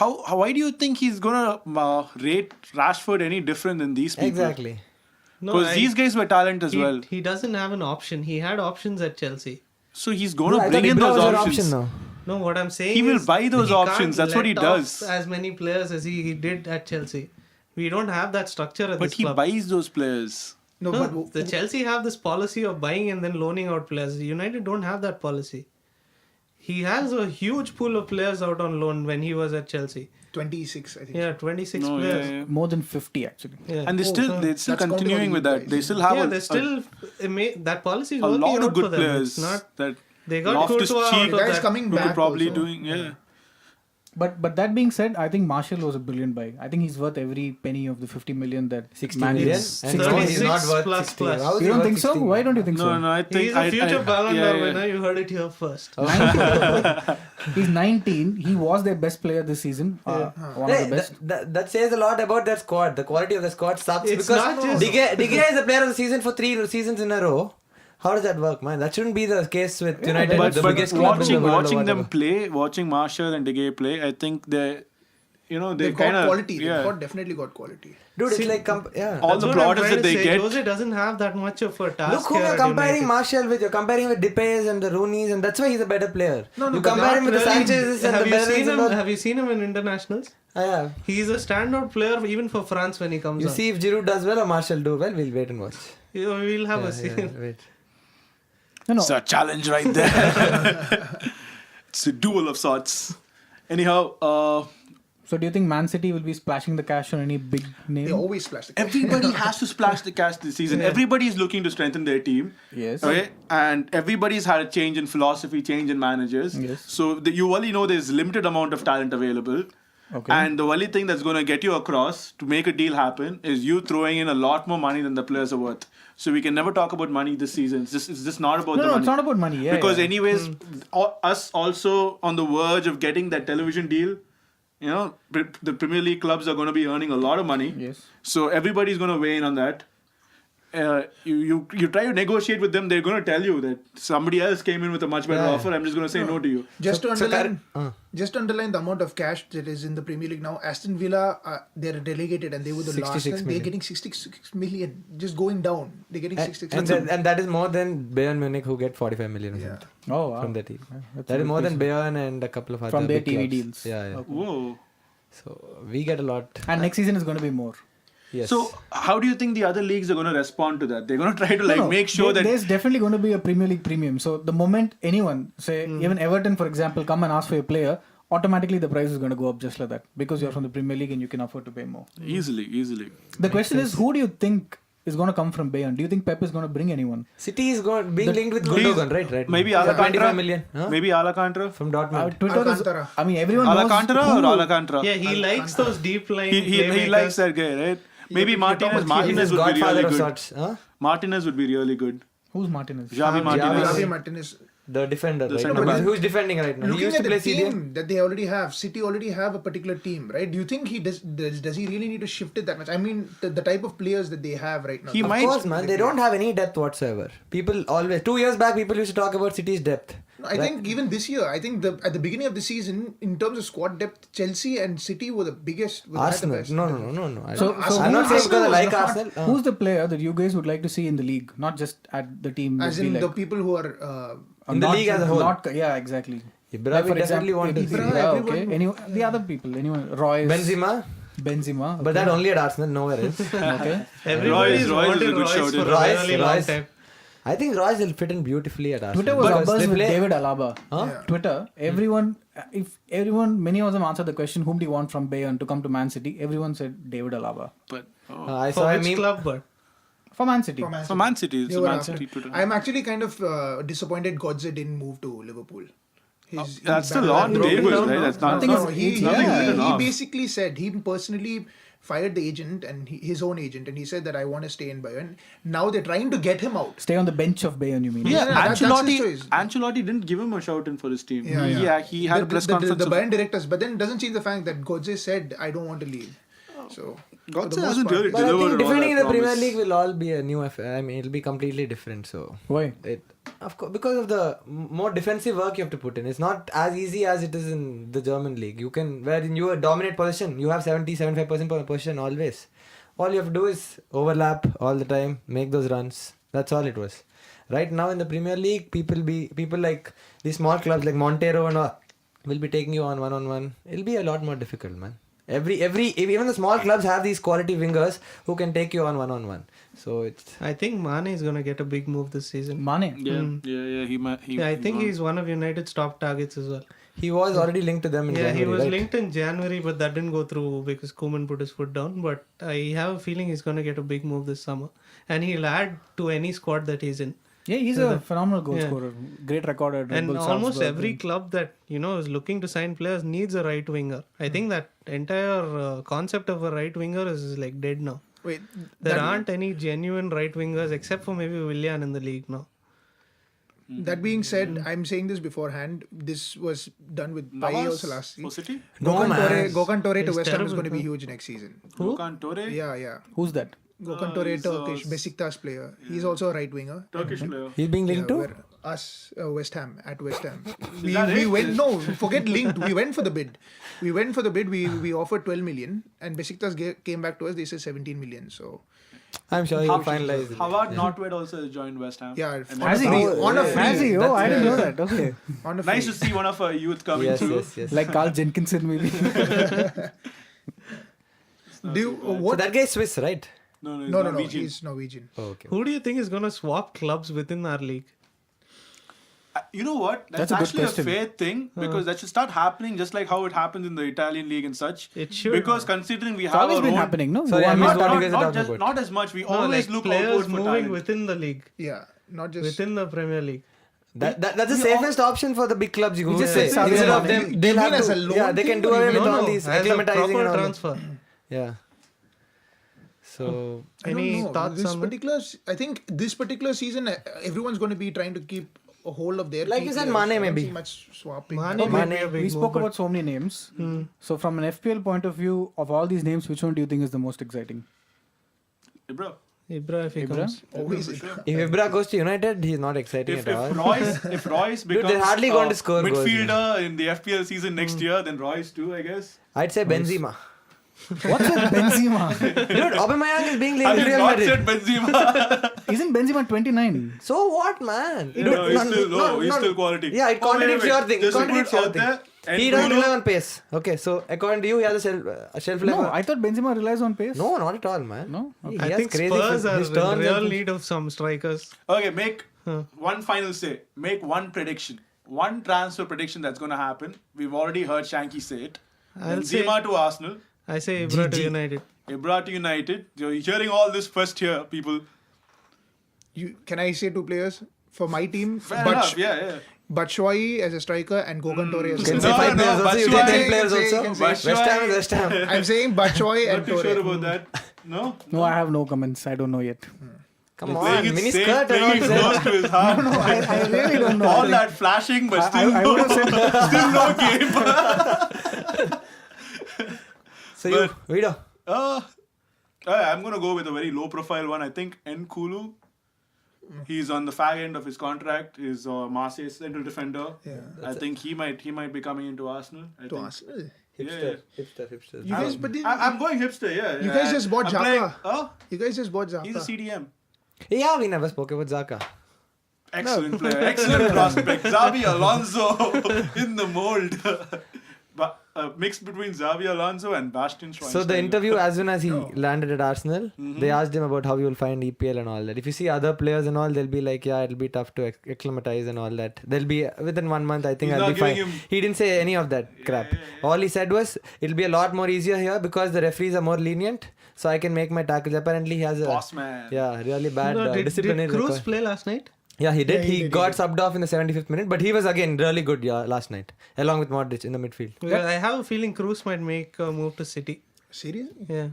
why do you think he's gonna rate Rashford any different than these people? Exactly. No, Because these guys were talent as he, well. he doesn't have an option. He had options at Chelsea. So he's Bro, gonna I thought bring De in Bruyne those was an options. option now. No, what I'm saying He will is buy those he options. can't That's what he let off does. As many players as he did at Chelsea. We don't have that structure at But this he club. buys those players. No, No, but the Chelsea have this policy of buying and then loaning out players. United don't have that policy. He has a huge pool of players out on loan when he was at Chelsea. 26, I think. Yeah, 26 No, players. yeah. More than 50 actually. Yeah. And they're still That's continuing counting with all that. these They guys. still have yeah, a, they're still that policy is a working lot out of good for them. players It's not that they got Loftus Courtois Cheek out The of guy's that. coming who back could probably also. doing yeah. But that being said, I think Martial was a brilliant buy. I think he's worth every penny of the 50 million that 60 Man million. is. And 60 no, million. he's not worth plus 60. plus. How is You he don't worth think so? 60? Why don't you think so? No, I think He's a future Ballon d'Or winner. You heard it here first. He's 19. He was their best player this season. One of Hey, the best. that says a lot about their squad. The quality of the squad sucks It's because not just- De Gea is the player of the season for 3 seasons in a row. How does that work, man? That shouldn't be the case with United, But, the but biggest club in the world. watching or them whatever. play, watching Martial and De Gea play, I think they They've kind got of quality. yeah. They've definitely got quality. Dude, it's like yeah. All That's the what I'm plaudits trying that to they say. get. Jose doesn't have that much of a task. Look who here you're at comparing United. Martial with. You're comparing with Depay's and the Rooney's, and that's why he's a better player. No, you but compare him with the Really, Sanchez's and have the you Bellys seen and him? all. Have you seen him in internationals? I have. He's a standout player even for France when he comes You on. see if Giroud does well or Martial do well, we'll wait and watch. We'll have a see. Wait. No. It's a challenge right there. It's a duel of sorts. Anyhow, So do you think Man City will be splashing the cash on any big They name? always splash the cash. everybody has to splash the cash this season. Everybody is looking to strengthen their team. Yes. Okay, and everybody's had a change in philosophy, change in managers. Yes. So you only know there's limited amount of talent available. Okay. And the only thing that's going to get you across to make a deal happen is you throwing in a lot more money than the players are worth. So we can never talk about money this season. It's just not about the money. it's not about money. Yeah, Because yeah. anyways, us also on the verge of getting that television deal. You know, the Premier League clubs are going to be earning a lot of money. Yes. So everybody's going to weigh in on that. You try to negotiate with them, they're going to tell you that somebody else came in with a much better offer. I'm just going to say no to you. Just to underline the amount of cash that is in the Premier League now, Aston Villa, they're relegated and they were the last 66 one. They're million. getting 66 million, just going down. They're getting 66 And, million. and that is more than Bayern Munich, who get 45 million or something Oh, wow. from their team. That's That a is more good than Bayern and a couple of other From their big TV clubs. deals. Yeah. Whoa. So we get a lot. And next season is going to be more. Yes. So how do you think the other leagues are going to respond to that? They're going to try to make sure that... There's definitely going to be a Premier League premium. So the moment anyone, say even Everton for example, come and ask for a player, automatically the price is going to go up just like that because you're from the Premier League and you can afford to pay more. Easily. The question is, who do you think is going to come from Bayern? Do you think Pep is going to bring anyone? City is being linked with Gundogan, right? Maybe now. Alcantara. 25 million. Huh? Maybe Alcantara. From Dortmund. Twitter is, Alcantara. I mean, everyone knows Alcantara who- or Alcantara? Yeah, he likes those deep line. He likes that guy, right? Maybe Martinez. He's Martinez would be godfather really of good. sorts. Huh? Martinez would be really good. Who's Martinez? Javi Martinez. Javi Martinez. The defender, right? centre back. Who's defending right now? He Looking used at to the play CDM. team that they already have, City already have a particular team, right? Do you think he does he really need to shift it that much? I mean, the type of players that they have right now. He Of might- course, man. They don't have any depth whatsoever. People always... 2 years back, people used to talk about City's depth. I think even this year, I think at the beginning of the season, in terms of squad depth, Chelsea and City were the biggest. Had the Arsenal. best. No. So I'm not saying because I like not- Arsenal. Who's the player that you guys would like to see in the league, not just at the team? As would be in like, the people who are. In the not- league as a whole. Yeah, exactly. Ibra, Like, we for definitely example, want to see. Ibra, okay. everyone- The other people, anyone? Royce, Benzema. okay. But that only at Arsenal, nowhere else. Okay. Everybody's Royce is a wanted good Royce shout. for a Royce, really long Royce. time. I think Royce will fit in beautifully at Arsenal. Twitter was Because abuzz they with play- David Alaba. Huh? Yeah. Twitter, many of them answered the question, whom do you want from Bayern to come to Man City? Everyone said David Alaba. But I For saw a which meme. club, but? For Man City. for Man City, it's They were Man after. City Twitter. I'm actually kind of disappointed Godze didn't move to Liverpool. He's That's back still on on the road. tables, no, right? no. That's not. Nothing No, is- He nothing's written off. basically said he personally fired the agent and his own agent, and he said that I want to stay in Bayern. Now they're trying to get him out. Stay on the bench of Bayern, you mean? Yeah, that's his Ancelotti. choice. Ancelotti didn't give him a shout in for his team. Yeah. He had a press conference. The of- Bayern directors, but then it doesn't change the fact that Godze said I don't want to leave. So for Götze the most hasn't part- really But I delivered think all defending in that the Premier promise. League will all be a new affair. I mean, it'll be completely different. So Why? of course, because of the more defensive work you have to put in. It's not as easy as it is in the German league. You can, wherein you dominate possession, you have 70-75% possession always. All you have to do is overlap all the time, make those runs. That's all it was. Right now in the Premier League, people like these small clubs like Montero and all will be taking you on one-on-one. It'll be a lot more difficult, man. Even the small clubs have these quality wingers who can take you on one-on-one. So it's... I think Mane is going to get a big move this season. Mane. Yeah. He might. Yeah, I think he's one of United's top targets as well. He was already linked to them in January, He was right? linked in January, but that didn't go through because Koeman put his foot down. But I have a feeling he's going to get a big move this summer. And he'll add to any squad that he's in. Yeah, he's a phenomenal goal Yeah. scorer. Great record at Red And Bull almost Salzburg. every club that, is looking to sign players needs a right winger. I think that entire concept of a right winger is like dead now. Wait, There aren't any genuine right wingers except for maybe Willian in the league now. that being said, I'm saying this beforehand. This was done with Pai Navas also last for season. City. Gokhan Tore to It's West Ham is terrible, going to be man. huge next season. Gökhan Tore. Yeah. Who's that? Gokhan Tore, he's, Turkish, Besiktas player. He's also a right winger. Turkish player. He's being linked to? Where us, West Ham, at West Ham. we that it? went, no, forget linked. We went for the bid. We offered 12 million and Besiktas came back to us. They said 17 million. So, I'm sure he will finalize it. Howard Nordtved also has joined West Ham. yeah, And Has he? on a Has free. he? Oh, I didn't know that. Okay. On a free. Nice to see one of our youth coming Yes, through. yes. Like Carl Jenkinson, maybe. So that guy is Swiss, right? No, he's No, Norwegian. he's Norwegian. Oh, okay. Who do you think is going to swap clubs within our league? You know what? That's That's a good actually a question. fair thing because that should start happening just like how it happens in the Italian league and such. It should. Because considering we It's have always our been own, happening, no? Sorry, I One- missed not, what you not, guys are not, talking just, about. not as much. We No, always like look players outward for moving talent. within the league. Yeah, not just. Within the Premier League. That's the safest option for the big clubs. You just say said Sadio instead of Mane. them, You they'll mean have as to. a loan Yeah, they thing can do or away you with mean- all No, these as a acclimatizing proper and all that. transfer. Yeah. So I don't Any know. thoughts on that? I think this particular season, everyone's going to be trying to keep a hold of their Like key you said, players. Mane I don't maybe. see much swapping. Mane happening. might be a big We spoke move, about so many names. So from an FPL point of view, of all these names, which one do you think is the most exciting? Hey, bro. Ibra if he Ibra? comes. Always. For sure. if Ibra goes to United, he's not exciting If at all. Royce Dude, becomes they're hardly going to score goals, midfielder in the FPL season next year, then Royce too, I guess. I'd say Benzema. What's with Benzema? Dude, Aubameyang is being I linked to did Real not Madrid. said Benzema. Isn't Benzema 29? So what, man? No, he's still quality. Yeah, it Oh, wait, contradicts wait, your thing. It just to contradicts put your out thing. there, He doesn't N'Golo- rely on pace. Okay, so according to you, he has a shelf life. No, I thought Benzema relies on pace. No, not at all, man. No? He I has think crazy Spurs are his in turns real and- need of some strikers. Okay, make one final say. Make one prediction. One transfer prediction that's going to happen. We've already heard Shanky say it. I'll say- Benzema to Arsenal. I say Ibra to United. Ibra to United. You're hearing all this first here, people. Can I say two players for my team? Fair enough. Yeah. Batshuayi as a striker and Gogan Torre as a Can striker. say 5 No, players also. You get 10 players you also. can say- West Ham is West Ham. I'm saying Batshuayi Not and too sure Torre. about that. No? No, I have no comments. I don't know yet. Come on, Playing it mini safe, skirt and playing all it that. close to his heart. I really don't know. All that flashing, but still, I would have said still no game. So you, Vido. I'm going to go with a very low-profile one. I think N'Kulu. He's on the fag end of his contract. He's Marseille's central defender. Yeah. I think he might be coming into Arsenal. I To think. Arsenal. Hipster. You guys, but I'm going hipster, yeah. You guys just bought I'm playing- Xhaka. Oh, you guys just bought Xhaka. he's a CDM. Yeah, we never spoke about Zaka. Excellent player, excellent prospect. Xabi Alonso in the mold. But a mix between Xabi Alonso and Bastian Schweinsteiger. So the interview, as soon as he landed at Arsenal, they asked him about how he will find EPL and all that. If you see other players and all, they'll be like, yeah, it'll be tough to acclimatize and all that. They'll be within 1 month. I think He's I'll not be fine. giving him- He didn't say any of that crap. All he said was, it'll be a lot more easier here because the referees are more lenient, so I can make my tackles. Apparently, he has a Boss man. really bad Did disciplinary Cruz record. play last night? Yeah, he did. Yeah, he got subbed off in the 75th minute, but he was again really good last night, along with Modric in the midfield. Because I have a feeling Cruz might make a move to City. Seriously? Yeah.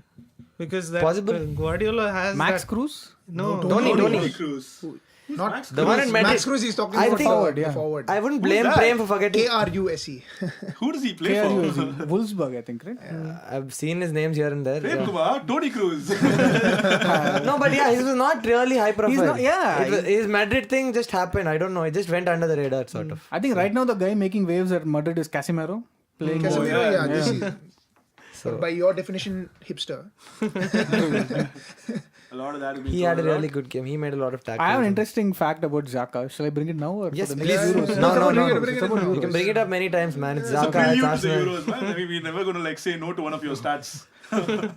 Because that Possible. Guardiola has Max that. Cruz? No, Tony. Cruz. Not The one in Madrid. Max Cruz is talking I about think- forward. yeah. Forward. I wouldn't blame that? Prem for forgetting. KRUSE. Who does he play KRU for? is Wolfsburg, I think, right? I've seen his names here and there. Prem Yeah. Kumar, Tony Cruz. No, but yeah, he was not really high profile. not- yeah. His Madrid thing just happened. I don't know. It just went under the radar, sort of. I think right now the guy making waves at Madrid is Casemiro. Playing Casemiro, yeah, yeah, this season. So But by your definition, hipster. A lot of that has been he had a thrown really around. good game. He made a lot of tackles. I have an interesting fact about Xhaka. Shall I bring it now or Yes, for the please. next Euros? No. Bring it It's about now. You can bring it up many times, man. It's It's a Zaka. It's prelude to the Arsenal. Euros, man. I mean, we're never going to say no to one of your stats.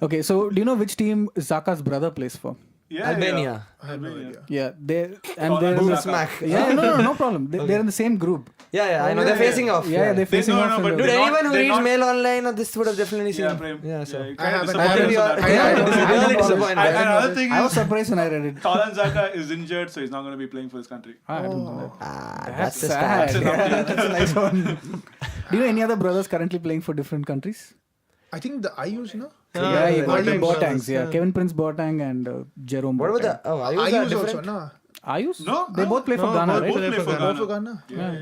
Okay, so do you know which team Xhaka's brother plays for? Yeah, Albania. I have no idea. Yeah, they're Colin in Boom the, Smack. yeah, no problem. They're in the same group. Yeah, I know. They're facing off. Yeah, they're facing no, off. no, in but the- Dude, They're anyone who they're reads not- mail online, this would have definitely seen. Yeah, Prem. Yeah, so. you I haven't- kinda I haven't- disappointed us on I that. haven't- This is I really don't know. disappointed. And another thing I was is, surprised when I read it. Colin Zaka is injured, so he's not going to be playing for his country. I don't know that. That's the sad. stat. Yeah, that's a nice one. Do you know any other brothers currently playing for different countries? I think the IUs, no? Yeah, you got the Ayush Boatangs. Yeah, Kevin Prince Boateng and Jerome What about Boateng. the? Oh, Ayush are IUs different. also, no? Ayush? No, They both play for No, Ghana, both right? Both play for Both for Ghana. Ghana? Yeah.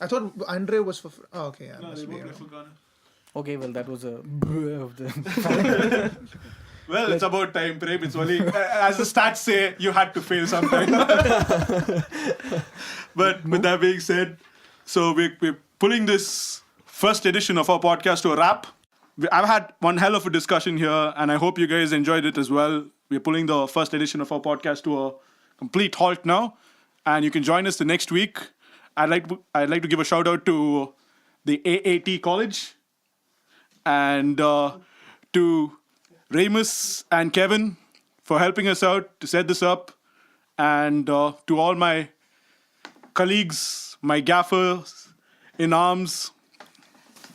I thought Andre was for... Oh, okay, yeah. No, must they be, both play for Ghana. Okay, well, that was a of the. Well, it's about time, Prem. It's only, as the stats say, you had to fail sometime. But with that being said, so we're pulling this first edition of our podcast to a wrap. I've had one hell of a discussion here, and I hope you guys enjoyed it as well. We're pulling the first edition of our podcast to a complete halt now, and you can join us the next week. I'd like to give a shout out to the AAT College and to Ramus and Kevin for helping us out to set this up, and to all my colleagues, my gaffers in arms.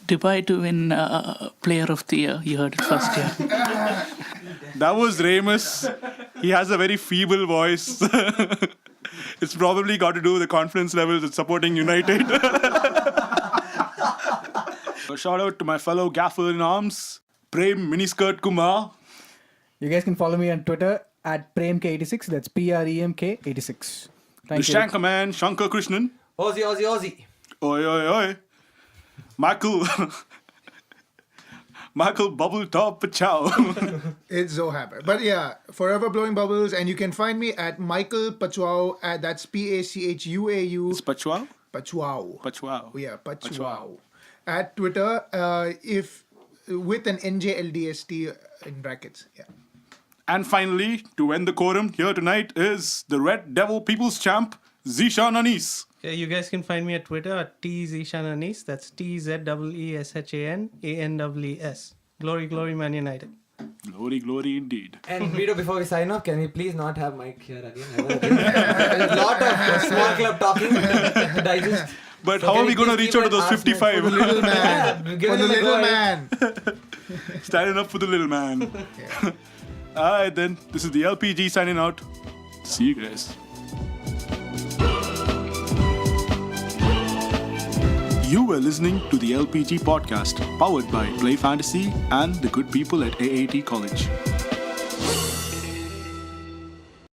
Dubai to win Player of the Year. You heard it first, yeah. That was Ramus. He has a very feeble voice. It's probably got to do with the confidence levels at supporting United. A shout out to my fellow gaffer in arms, Prem Miniskirt Kumar. You guys can follow me on Twitter at PremK86. That's PREMK86. The Thank you. Shankar Man, Shankar Krishnan. Aussie, Aussie, Aussie. Oi, oi, oi. Michael. Michael Bubbletop Pachow. It's so happy. But yeah, forever blowing bubbles. And you can find me at Michael Pachuau. That's Pachuau. It's Pachow? Pachuau. Pachow. Yeah, Pachuau. At Twitter, if with an NJLDST in brackets. Yeah. And finally, to end the quorum here tonight is the Red Devil People's Champ, Zishan Anis. Yeah, you guys can find me at Twitter at tzeshananis. That's TZEESHANANEES. Glory, glory, Man United. Glory, glory indeed. And Vito, before we sign off, can we please not have Mike here again? There's a lot of small club talking to digest. But So how can are we you going to please reach keep out to it those Arsenal 55? For the little man. Yeah, give For him the a little go. man. Standing up for the little man. Alright then, this is the LPG signing out. See you guys. You were listening to the LPG Podcast, powered by Play Fantasy and the good people at AAT College.